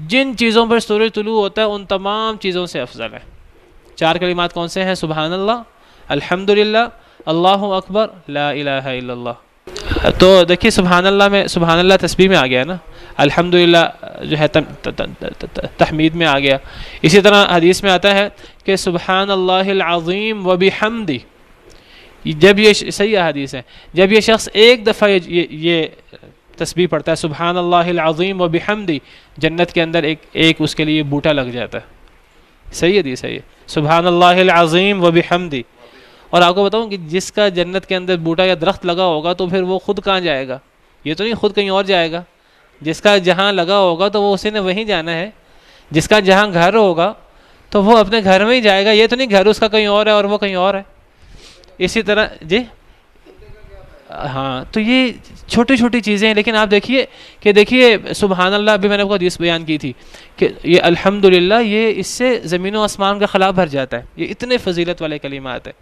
جن چیزوں پر سورج طلوع ہوتا ہے ان تمام چیزوں سے افضل ہے۔ 4 کلمات کون سے ہیں؟ سبحان اللہ، الحمدللہ، اللہ اکبر، لا الہ الا اللہ۔ تو دیکھیے سبحان اللہ میں، سبحان اللہ تسبیح میں آ گیا نا، الحمدللہ جو ہے تحمید میں آ گیا۔ اسی طرح حدیث میں آتا ہے کہ سبحان اللہ العظیم وبحمدہ، جب یہ صحیح حدیث ہے، جب یہ شخص ایک دفعہ یہ تسبیح پڑھتا ہے سبحان اللہ العظیم وبحمدہ، جنت کے اندر ایک اس کے لیے بوٹا لگ جاتا ہے۔ صحیح حدیث ہے یہ، سبحان اللہ العظیم وبحمدہ۔ اور آپ کو بتاؤں کہ جس کا جنت کے اندر بوٹا یا درخت لگا ہوگا تو پھر وہ خود کہاں جائے گا؟ یہ تو نہیں خود کہیں اور جائے گا، جس کا جہاں لگا ہوگا تو وہ اسی نے وہیں جانا ہے، جس کا جہاں گھر ہوگا تو وہ اپنے گھر میں ہی جائے گا، یہ تو نہیں گھر اس کا کہیں اور ہے اور وہ کہیں اور ہے۔ اسی طرح جی ہاں، تو یہ چھوٹی چھوٹی چیزیں ہیں، لیکن آپ دیکھیے سبحان اللہ، ابھی میں نے آپ کو حدیث بیان کی تھی کہ یہ الحمدللہ، یہ اس سے زمین و آسمان کا خلا بھر جاتا ہے، یہ اتنے فضیلت والے کلمات ہیں،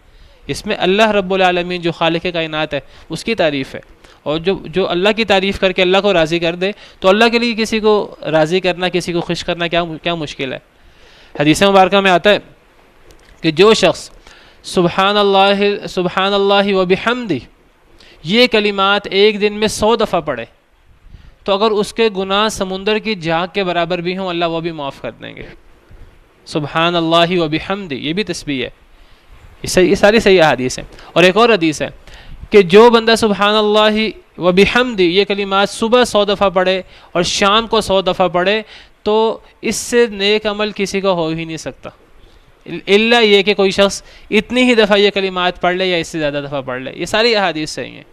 اس میں اللہ رب العالمین جو خالق کائنات ہے اس کی تعریف ہے، اور جو اللہ کی تعریف کر کے اللہ کو راضی کر دے، تو اللہ کے لیے کسی کو راضی کرنا، کسی کو خوش کرنا کیا مشکل ہے۔ حدیث مبارکہ میں آتا ہے کہ جو شخص سبحان اللہ وبحمدہ یہ کلمات ایک دن میں 100 دفعہ پڑھے تو اگر اس کے گناہ سمندر کی جھاگ کے برابر بھی ہوں، اللہ وہ بھی معاف کر دیں گے۔ سبحان اللہ وبحمدہ، یہ بھی تسبیح ہے، یہ ساری صحیح احادیث ہیں۔ اور ایک اور حدیث ہے کہ جو بندہ سبحان اللہ وبحمدہ یہ کلمات صبح 100 دفعہ پڑھے اور شام کو 100 دفعہ پڑھے تو اس سے نیک عمل کسی کا ہو ہی نہیں سکتا، الا یہ کہ کوئی شخص اتنی ہی دفعہ یہ کلمات پڑھ لے یا اس سے زیادہ دفعہ پڑھ لے. یہ ساری احادیث صحیح ہیں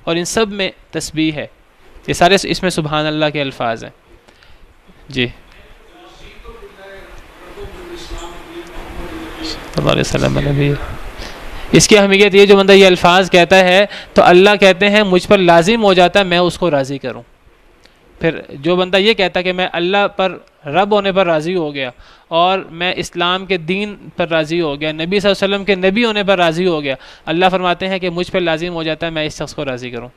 اور ان سب میں تسبیح ہے. یہ سارے اس میں سبحان اللہ کے الفاظ ہیں. جی صلی اللہ علیہ وسلم نبی. اس کی اہمیت یہ جو بندہ یہ الفاظ کہتا ہے تو اللہ کہتے ہیں مجھ پر لازم ہو جاتا ہے میں اس کو راضی کروں. پھر جو بندہ یہ کہتا ہے کہ میں اللہ پر رب ہونے پر راضی ہو گیا اور میں اسلام کے دین پر راضی ہو گیا, نبی صلی اللہ علیہ وسلم کے نبی ہونے پر راضی ہو گیا, اللہ فرماتے ہیں کہ مجھ پر لازم ہو جاتا ہے میں اس شخص کو راضی کروں.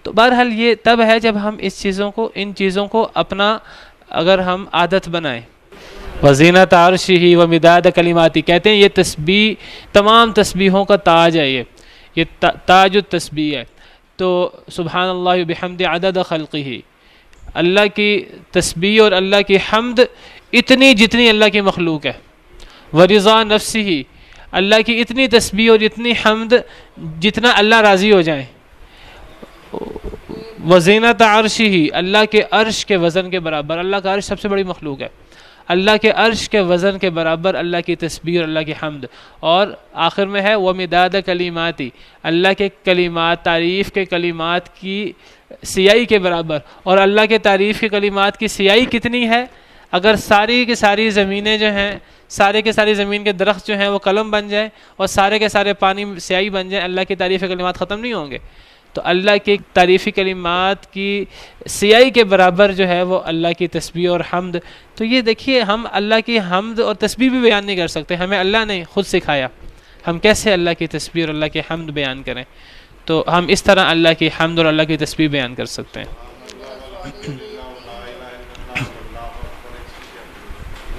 تو بہرحال یہ تب ہے جب ہم ان چیزوں کو اپنا اگر ہم عادت بنائیں. وزینت عرشہ ومداد کلماتی, کہتے ہیں یہ تسبیح تمام تسبیحوں کا تاج ہے, یہ تاج التسبیح ہے. تو سبحان اللہ بحمد عدد خلقہ, اللہ کی تسبیح اور اللہ کی حمد اتنی جتنی اللہ کی مخلوق ہے. ورضا نفسہ, اللہ کی اتنی تسبیح اور اتنی حمد جتنا اللہ راضی ہو جائیں. وزینت عرشہ, اللہ کے عرش کے وزن کے برابر, اللہ کا عرش سب سے بڑی مخلوق ہے, اللہ کے عرش کے وزن کے برابر اللہ کی تسبیح اور اللہ کی حمد. اور آخر میں ہے ومداد کلماتی, اللہ کے کلمات تعریف کے کلمات کی سیائی کے برابر. اور اللہ کے تعریف کے کلمات کی سیائی کتنی ہے؟ اگر ساری کی ساری زمینیں جو ہیں, سارے کے ساری زمین کے درخت جو ہیں وہ قلم بن جائیں اور سارے کے سارے پانی سیاہی بن جائیں, اللہ کی تعریف کے کلمات ختم نہیں ہوں گے. تو اللہ کی تعریفی کلمات کی سیائی کے برابر جو ہے وہ اللہ کی تسبیح اور حمد. تو یہ دیکھیے ہم اللہ کی حمد اور تسبیح بھی بیان نہیں کر سکتے, ہمیں اللہ نے خود سکھایا ہم کیسے اللہ کی تسبیح اور اللہ کی حمد بیان کریں. تو ہم اس طرح اللہ کی حمد اور اللہ کی تسبیح بیان کر سکتے ہیں.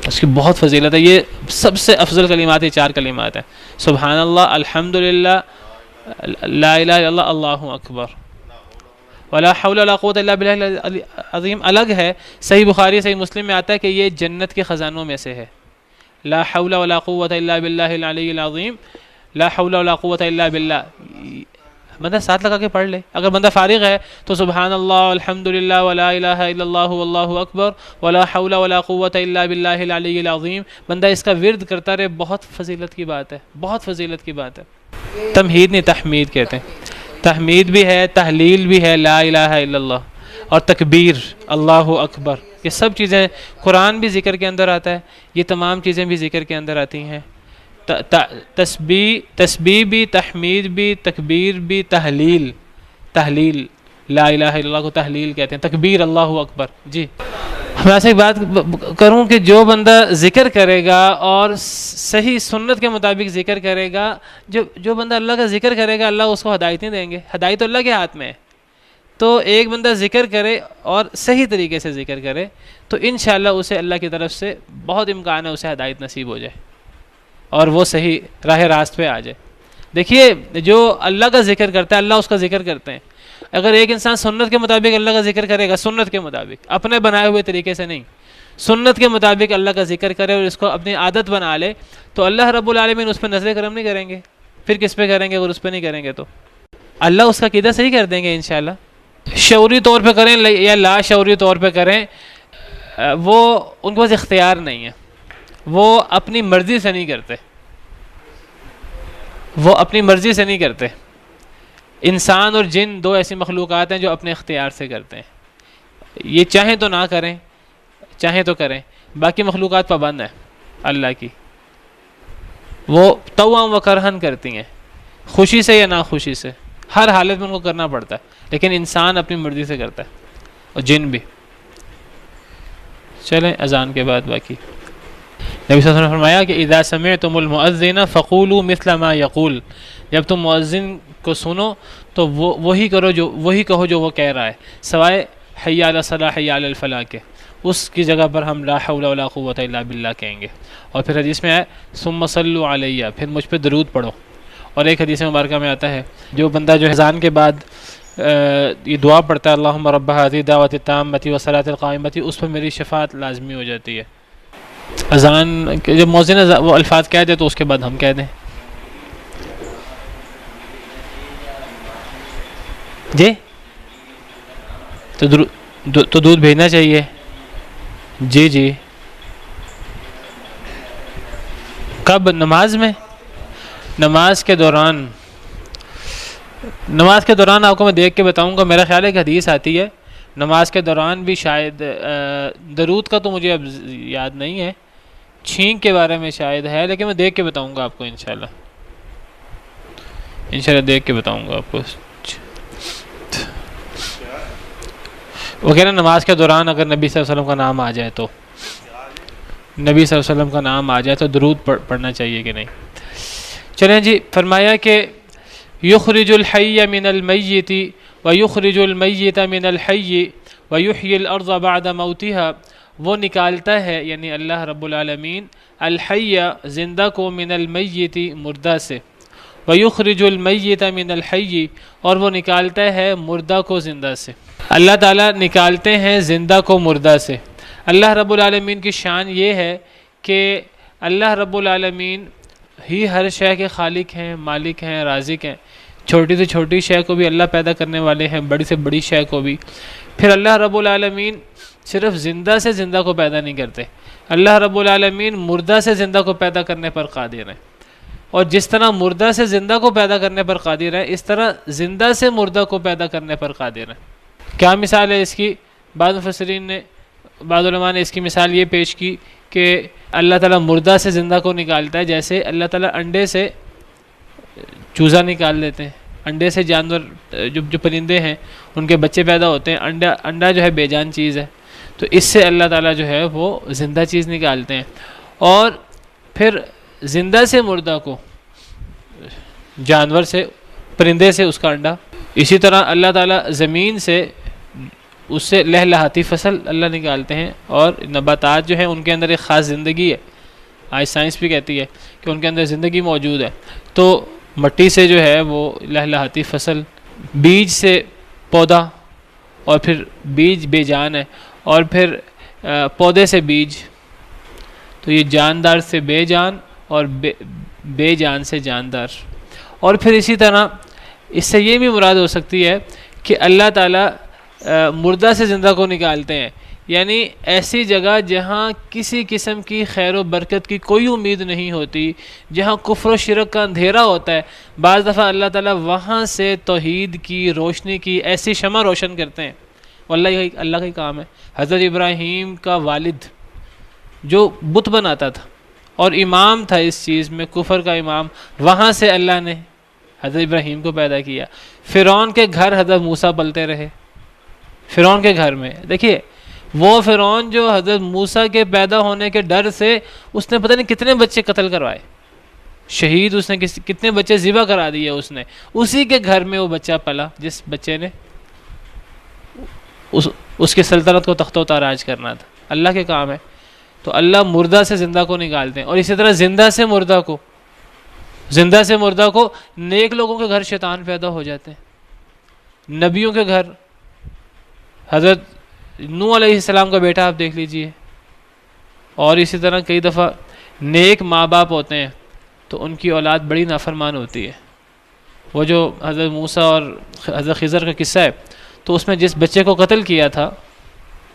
اس کی بہت فضیلت ہے. یہ سب سے افضل کلمات یہ 4 کلمات ہیں, سبحان اللہ, الحمدللہ, لا الہ الا اللہ, اللہ اکبر, ولا حول ولا قوت الا باللہ العظیم. الگ ہے, صحیح بخاری صحیح مسلم میں آتا ہے کہ یہ جنت کے خزانوں میں سے ہے. لا حول ولا قوت الا باللہ العلی العظیم, لا حول ولا قوت الا باللہ. بندہ ساتھ لگا کے پڑھ لے. اگر بندہ فارغ ہے تو سبحان اللہ, الحمدللہ, ولا الہ الا اللہ, واللہ اکبر, ولا حول ولا قوت الا باللہ العلی العظیم. بندہ اس کا ورد کرتا رہے, بہت فضیلت کی بات ہے, بہت فضیلت کی بات ہے. تمہید نہیں تحمید کہتے ہیں. تحمید بھی ہے, تحلیل بھی ہے, لا الہ الا اللہ, اور تکبیر, اللہ اکبر. یہ سب چیزیں قرآن بھی ذکر کے اندر آتا ہے, یہ تمام چیزیں بھی ذکر کے اندر آتی ہیں. تسبیح بھی, تحمید بھی, تکبیر بھی, تحلیل, لا الہ الا اللہ کو تحلیل کہتے ہیں, تکبیر, اللہ اکبر. جی میں ایسے ایک بات کروں کہ جو بندہ ذکر کرے گا اور صحیح سنت کے مطابق ذکر کرے گا, جو بندہ اللہ کا ذکر کرے گا اللہ اس کو ہدایت نہیں دیں گے. ہدایت تو اللہ کے ہاتھ میں ہے. تو ایک بندہ ذکر کرے اور صحیح طریقے سے ذکر کرے تو انشاءاللہ اسے اللہ کی طرف سے بہت امکان ہے اسے ہدایت نصیب ہو جائے اور وہ صحیح راہ راست پہ آ جائے. دیکھیے جو اللہ کا ذکر کرتا ہے اللہ اس کا ذکر کرتے ہیں. اگر ایک انسان سنت کے مطابق اللہ کا ذکر کرے گا, سنت کے مطابق, اپنے بنائے ہوئے طریقے سے نہیں, سنت کے مطابق اللہ کا ذکر کرے اور اس کو اپنی عادت بنا لے تو اللہ رب العالمین اس پہ نظر کرم نہیں کریں گے. پھر کس پہ کریں گے؟ اگر اس پہ نہیں کریں گے تو اللہ اس کا عقیدہ صحیح کر دیں گے انشاءاللہ. شعوری طور پہ کریں یا لا شعوری طور پہ کریں, وہ ان کے پاس اختیار نہیں ہے, وہ اپنی مرضی سے نہیں کرتے, وہ اپنی مرضی سے نہیں کرتے. انسان اور جن دو ایسی مخلوقات ہیں جو اپنے اختیار سے کرتے ہیں. یہ چاہیں تو نہ کریں, چاہیں تو کریں. باقی مخلوقات پابند ہیں اللہ کی, وہ طوعا و کرہن کرتی ہیں, خوشی سے یا ناخوشی سے, ہر حالت میں ان کو کرنا پڑتا ہے. لیکن انسان اپنی مرضی سے کرتا ہے اور جن بھی. چلیں اذان کے بعد باقی. نبی صلی اللہ علیہ وسلم نے فرمایا کہ اذا سمعتم المؤذن فقولوا مثل ما يقول, جب تم مؤذن کو سنو تو وہی کہو جو وہ کہہ رہا ہے, سوائے حی علی الصلاح حی علی الفلاح کے. اس کی جگہ پر ہم لا حول ولا قوت الا باللہ کہیں گے. اور پھر حدیث میں ہے ثم صلوا علیہ, پھر مجھ پہ درود پڑھو. اور ایک حدیث مبارکہ میں آتا ہے جو بندہ جو اذان کے بعد یہ دعا پڑھتا ہے اللہم رب هذه الدعوۃ التامۃ والصلاۃ القائمۃ, اس پر میری شفاعت لازمی ہو جاتی ہے. اذان جب مؤذن وہ الفاظ کہہ دے تو اس کے بعد ہم کہہ دیں. جی تو دودھ بھیجنا چاہیے. جی کب؟ نماز میں؟ نماز کے دوران آپ کو میں دیکھ کے بتاؤں گا. میرا خیال ہے کہ حدیث آتی ہے نماز کے دوران بھی شاید، درود کا تو مجھے اب یاد نہیں ہے، چھینک کے بارے میں شاید ہے، لیکن میں دیکھ کے بتاؤں گا آپ کو انشاءاللہ دیکھ کے بتاؤں گا آپ کو. وہ کہہ رہے ہیں نماز کے دوران اگر نبی صلی اللہ علیہ وسلم کا نام آ جائے تو، نبی صلی اللہ علیہ وسلم کا نام آ جائے تو درود پڑھنا چاہیے کہ نہیں. چلیں جی، فرمایا کہ یخرج الحی من المیت ویخرج المیت من الحی ویحیی الارض بعد موتها، وہ نکالتا ہے یعنی اللہ رب العالمین الحی زندہ کو من المیت مردہ سے، ویخرج المیت من الحی اور وہ نکالتا ہے مردہ کو زندہ سے. اللہ تعالیٰ نکالتے ہیں زندہ کو مردہ سے. اللہ رب العالمین کی شان یہ ہے کہ اللہ رب العالمین ہی ہر شے کے خالق ہیں، مالک ہیں، رازق ہیں. چھوٹی سے چھوٹی شے کو بھی اللہ پیدا کرنے والے ہیں، بڑی سے بڑی شے کو بھی. پھر اللہ رب العالمین صرف زندہ سے زندہ کو پیدا نہیں کرتے، اللہ رب العالمین مردہ سے زندہ کو پیدا کرنے پر قادر ہیں. اور جس طرح مردہ سے زندہ کو پیدا کرنے پر قادر ہیں، اس طرح زندہ سے مردہ کو پیدا کرنے پر قادر ہیں. کیا مثال ہے اس کی؟ بعض مفسرین نے، بعض علماء نے اس کی مثال یہ پیش کی کہ اللہ تعالیٰ مردہ سے زندہ کو نکالتا ہے جیسے اللہ تعالیٰ انڈے سے چوزا نکال لیتے ہیں. انڈے سے جانور جو پرندے ہیں ان کے بچے پیدا ہوتے ہیں. انڈا جو ہے بے جان چیز ہے، تو اس سے اللہ تعالیٰ جو ہے وہ زندہ چیز نکالتے ہیں. اور پھر زندہ سے مردہ کو جانور سے، پرندے سے اس کا انڈا. اسی طرح اللہ تعالیٰ زمین سے، اس سے لہلہاتی فصل اللہ نکالتے ہیں. اور نباتات جو ہیں ان کے اندر ایک خاص زندگی ہے، آج سائنس بھی کہتی ہے کہ ان کے اندر زندگی موجود ہے. تو مٹی سے جو ہے وہ لہلہاتی فصل، بیج سے پودا، اور پھر بیج بے جان ہے، اور پھر پودے سے بیج. تو یہ جاندار سے بے جان اور بے جان سے جاندار. اور پھر اسی طرح اس سے یہ بھی مراد ہو سکتی ہے کہ اللہ تعالیٰ مردہ سے زندہ کو نکالتے ہیں، یعنی ایسی جگہ جہاں کسی قسم کی خیر و برکت کی کوئی امید نہیں ہوتی، جہاں کفر و شرک کا اندھیرا ہوتا ہے، بعض دفعہ اللہ تعالیٰ وہاں سے توحید کی روشنی کی ایسی شمع روشن کرتے ہیں. واللہ یہ اللہ کا ہی کام ہے. حضرت ابراہیم کا والد جو بت بناتا تھا اور امام تھا اس چیز میں، کفر کا امام، وہاں سے اللہ نے حضرت ابراہیم کو پیدا کیا. فرعون کے گھر حضرت موسیٰ پلتے رہے، فرعون کے گھر میں. دیکھیے وہ فرعون جو حضرت موسیٰ کے پیدا ہونے کے ڈر سے اس نے پتہ نہیں کتنے بچے قتل کروائے، شہید اس نے کتنے بچے ذبح کرا دیے اس نے. اسی کے گھر میں وہ بچہ پلا جس بچے نے اس کی سلطنت کو تخت و تاراج کرنا تھا. اللہ کے کام ہے. تو اللہ مردہ سے زندہ کو نکالتے ہیں. اور اسی طرح زندہ سے مردہ کو نیک لوگوں کے گھر شیطان پیدا ہو جاتے ہیں. نبیوں کے گھر، حضرت نوح علیہ السلام کا بیٹا آپ دیکھ لیجئے. اور اسی طرح کئی دفعہ نیک ماں باپ ہوتے ہیں تو ان کی اولاد بڑی نافرمان ہوتی ہے. وہ جو حضرت موسیٰ اور حضرت خضر کا قصہ ہے، تو اس میں جس بچے کو قتل کیا تھا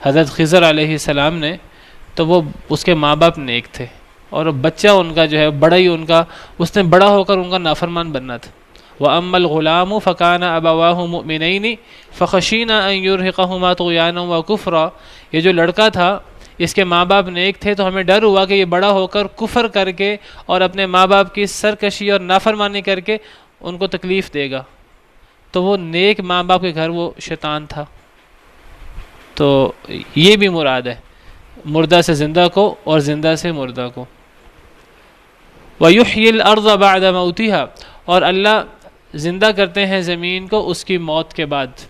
حضرت خضر علیہ السلام نے، تو وہ اس کے ماں باپ نیک تھے، اور بچہ ان کا جو ہے بڑا ہی اس نے بڑا ہو کر ان کا نافرمان بننا تھا. وَأَمَّا الْغُلَامُ فَكَانَ أَبَوَاهُ مُؤْمِنَيْنِ فَخَشِينَا أَن يُرْهِقَهُمَا طُغْيَانًا وَكُفْرًا. یہ جو لڑکا تھا اس کے ماں باپ نیک تھے، تو ہمیں ڈر ہوا کہ یہ بڑا ہو کر کفر کر کے اور اپنے ماں باپ کی سرکشی اور نافرمانی کر کے ان کو تکلیف دے گا. تو وہ نیک ماں باپ کے گھر وہ شیطان تھا. تو یہ بھی مراد ہے، مردہ سے زندہ کو اور زندہ سے مردہ کو. وَيُحْيِي الْأَرْضَ بَعْدَ مَوْتِهَا، اور اللہ زندہ کرتے ہیں زمین کو اس کی موت کے بعد.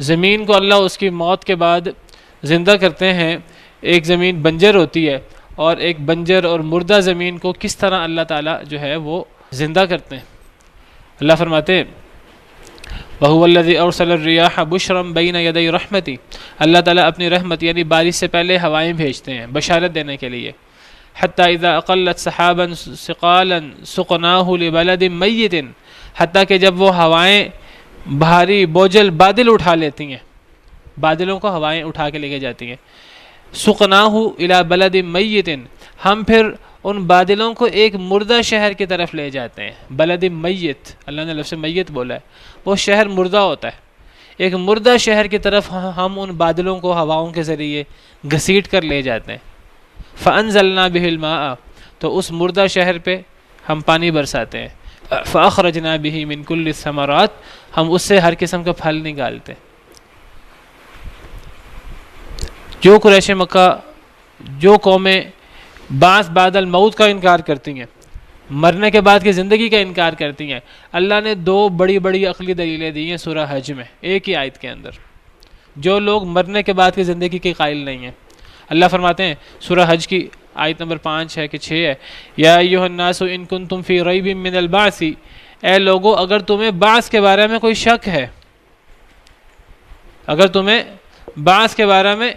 زمین کو اللہ اس کی موت کے بعد زندہ کرتے ہیں. ایک زمین بنجر ہوتی ہے، اور ایک بنجر اور مردہ زمین کو کس طرح اللہ تعالیٰ جو ہے وہ زندہ کرتے ہیں. اللہ فرماتے ہیں وَهُوَ الَّذِي أَرْسَلَ الرِّيَاحَ بُشْرًا بَيْنَ يَدَيْ رَحْمَتِهِ. اللہ تعالیٰ اپنی رحمت یعنی بارش سے پہلے ہوائیں بھیجتے ہیں بشارت دینے کے لیے. حتیٰ اذا اقلت سحابا ثقالا سقناہ لبلد میت، حتیٰ کہ جب وہ ہوائیں بھاری بوجھل بادل اٹھا لیتی ہیں، بادلوں کو ہوائیں اٹھا کے لے کے جاتی ہیں. سقناہ الی بلد میت، ہم پھر ان بادلوں کو ایک مردہ شہر کی طرف لے جاتے ہیں. بلد میت، اللہ نے لفظ میت بولا ہے، وہ شہر مردہ ہوتا ہے. ایک مردہ شہر کی طرف ہم ان بادلوں کو ہواؤں کے ذریعے گھسیٹ کر لے جاتے ہیں. فَأَنزَلْنَا بِهِ الْمَاءَ، تو اس مردہ شہر پہ ہم پانی برساتے ہیں. فَأَخْرَجْنَا بِهِ مِنْ كُلِّ الثَّمَرَاتِ، ہم اس سے ہر قسم کا پھل نکالتے ہیں. جو قریش مکہ، جو قومیں بعث بعد الموت کا انکار کرتی ہیں، مرنے کے بعد کی زندگی کا انکار کرتی ہیں، اللہ نے دو بڑی بڑی عقلی دلیلیں دی ہیں سورہ حج میں، ایک ہی آیت کے اندر. جو لوگ مرنے کے بعد کی زندگی کے قائل نہیں ہیں، اللہ فرماتے ہیں سورہ حج کی آیت نمبر 5 ہے کہ 6 ہے، یا ایھا الناس ان کنتم فی ریب من البعث، اے لوگو اگر تمہیں بعث کے بارے میں کوئی شک ہے، اگر تمہیں بعث کے بارے میں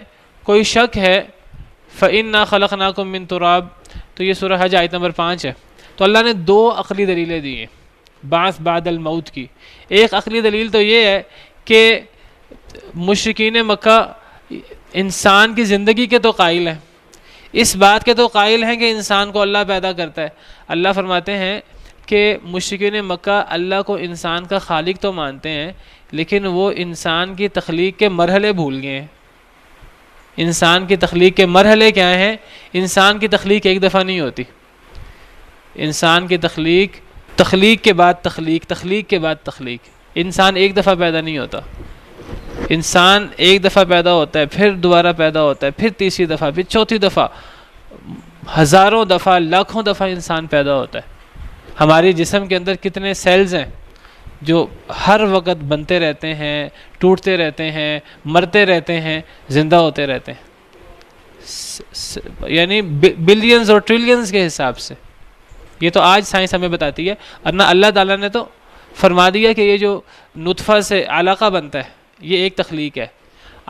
کوئی شک ہے، فإنا خلقناکم من تراب، تو یہ سورہ حج آیت نمبر 5 ہے. تو اللہ نے دو عقلی دلیلیں دی ہیں بعث بعد الموت کی. ایک عقلی دلیل تو یہ ہے کہ مشرکین مکہ انسان کی زندگی کے تو قائل ہیں، اس بات کے تو قائل ہیں کہ انسان کو اللہ پیدا کرتا ہے. اللہ فرماتے ہیں کہ مشرکین مکہ اللہ کو انسان کا خالق تو مانتے ہیں، لیکن وہ انسان کی تخلیق کے مرحلے بھول گئے ہیں. انسان کی تخلیق کے مرحلے کیا ہیں؟ انسان کی تخلیق ایک دفعہ نہیں ہوتی. انسان کی تخلیق کے بعد تخلیق کے بعد تخلیق. انسان ایک دفعہ پیدا نہیں ہوتا. انسان ایک دفعہ پیدا ہوتا ہے، پھر دوبارہ پیدا ہوتا ہے، پھر تیسری دفعہ، پھر چوتھی دفعہ، ہزاروں دفعہ، لاکھوں دفعہ انسان پیدا ہوتا ہے. ہمارے جسم کے اندر کتنے سیلز ہیں جو ہر وقت بنتے رہتے ہیں، ٹوٹتے رہتے ہیں، مرتے رہتے ہیں، زندہ ہوتے رہتے ہیں، یعنی بلینز اور ٹریلینز کے حساب سے. یہ تو آج سائنس ہمیں بتاتی ہے، ورنہ اللہ تعالیٰ نے تو فرما دیا کہ یہ جو نطفہ سے علاقہ بنتا ہے یہ ایک تخلیق ہے،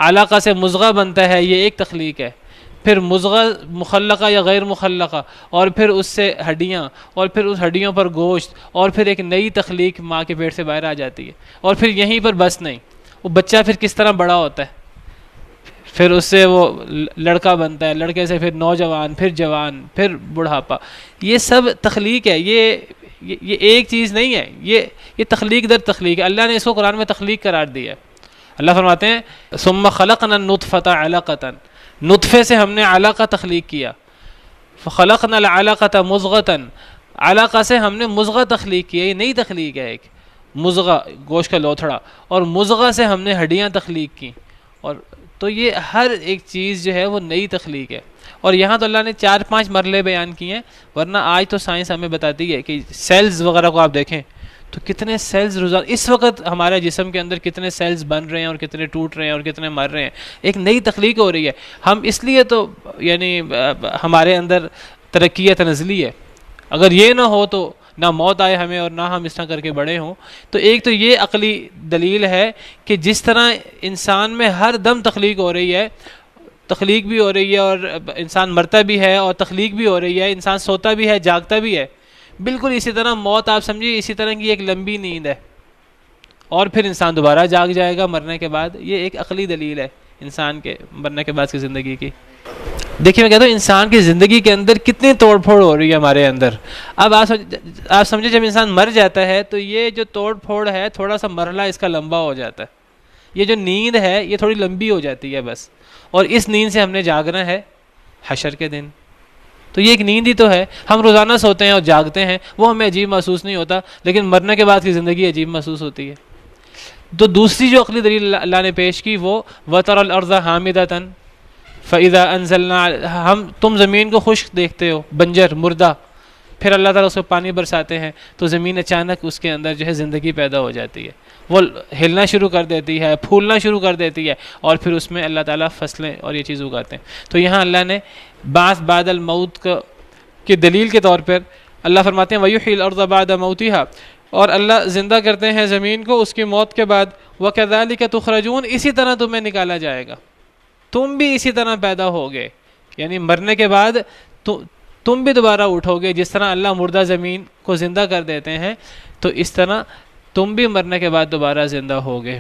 علاقہ سے مضغہ بنتا ہے یہ ایک تخلیق ہے، پھر مضغہ مخلقہ یا غیر مخلقہ، اور پھر اس سے ہڈیاں، اور پھر اس ہڈیوں پر گوشت، اور پھر ایک نئی تخلیق ماں کے پیٹ سے باہر آ جاتی ہے. اور پھر یہیں پر بس نہیں، وہ بچہ پھر کس طرح بڑا ہوتا ہے، پھر اس سے وہ لڑکا بنتا ہے، لڑکے سے پھر نوجوان، پھر جوان، پھر بڑھاپا. یہ سب تخلیق ہے، یہ ایک چیز نہیں ہے، یہ تخلیق در تخلیق ہے. اللہ نے اس کو قرآن میں تخلیق قرار دیا ہے. اللہ فرماتے ہیں ثم خلقنا النطفة علقة، نطفے سے ہم نے علقہ تخلیق کیا. فخلقنا العلقة مضغة، علقہ سے ہم نے مضغہ تخلیق کیا. یہ نئی تخلیق ہے، ایک مضغہ گوشت کا لوتھڑا، اور مضغہ سے ہم نے ہڈیاں تخلیق کی. اور تو یہ ہر ایک چیز جو ہے وہ نئی تخلیق ہے. اور یہاں تو اللہ نے 4-5 مرحلے بیان کیے ہیں، ورنہ آج تو سائنس ہمیں بتاتی ہے کہ سیلز وغیرہ کو آپ دیکھیں تو کتنے سیلز روزانہ اس وقت ہمارے جسم کے اندر کتنے سیلز بن رہے ہیں، اور کتنے ٹوٹ رہے ہیں، اور کتنے مر رہے ہیں. ایک نئی تخلیق ہو رہی ہے. ہم اس لیے تو یعنی ہمارے اندر ترقی تنزلی ہے. اگر یہ نہ ہو تو نہ موت آئے ہمیں، اور نہ ہم اس طرح کر کے بڑے ہوں. تو ایک تو یہ عقلی دلیل ہے کہ جس طرح انسان میں ہر دم تخلیق ہو رہی ہے، تخلیق بھی ہو رہی ہے، اور انسان مرتا بھی ہے، اور تخلیق بھی ہو رہی ہے، انسان سوتا بھی ہے، جاگتا بھی ہے. بالکل اسی طرح موت آپ سمجھیے اسی طرح کی ایک لمبی نیند ہے، اور پھر انسان دوبارہ جاگ جائے گا مرنے کے بعد. یہ ایک عقلی دلیل ہے انسان کے مرنے کے بعد کی زندگی کی. دیکھیے میں کہتا ہوں انسان کی زندگی کے اندر کتنی توڑ پھوڑ ہو رہی ہے ہمارے اندر. اب آپ سمجھے جب انسان مر جاتا ہے تو یہ جو توڑ پھوڑ ہے تھوڑا سا مرحلہ اس کا لمبا ہو جاتا ہے. یہ جو نیند ہے یہ تھوڑی لمبی ہو جاتی ہے بس، اور اس نیند سے ہم نے جاگنا ہے حشر کے دن. تو یہ ایک نیند ہی تو ہے. ہم روزانہ سوتے ہیں اور جاگتے ہیں، وہ ہمیں عجیب محسوس نہیں ہوتا، لیکن مرنے کے بعد کی زندگی عجیب محسوس ہوتی ہے. تو دوسری جو عقلی دلیل اللہ نے پیش کی وہ وَتَرَى الْأَرْضَ حَامِدَةً فَإِذَا أَنزَلْنَا، تم زمین کو خشک دیکھتے ہو، بنجر، مردہ، پھر اللہ تعالیٰ اس کو پانی برساتے ہیں تو زمین اچانک اس کے اندر جو ہے زندگی پیدا ہو جاتی ہے، وہ ہلنا شروع کر دیتی ہے، پھولنا شروع کر دیتی ہے، اور پھر اس میں اللہ تعالیٰ فصلیں اور یہ چیز اگاتے ہیں. تو یہاں اللہ نے بعث بعد الموت کی دلیل کے طور پر اللہ فرماتے ہیں وَيُحْيِي الْأَرْضَ بَعْدَ مَوْتِهَا، اور اللہ زندہ کرتے ہیں زمین کو اس کی موت کے بعد. وَكَذَلِكَ تُخْرَجُونَ، اسی طرح تمہیں نکالا جائے گا، تم بھی اسی طرح پیدا ہوگے، یعنی مرنے کے بعد تم بھی دوبارہ اٹھو گے. جس طرح اللہ مردہ زمین کو زندہ کر دیتے ہیں تو اس طرح تم بھی مرنے کے بعد دوبارہ زندہ ہوگے.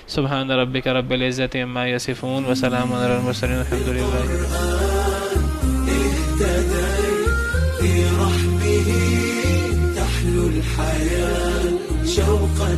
سبحان ربک رب العزت عما یصفون وسلام علی المرسلین الحمد للہ. في رحبه تحلو الحياة شوقا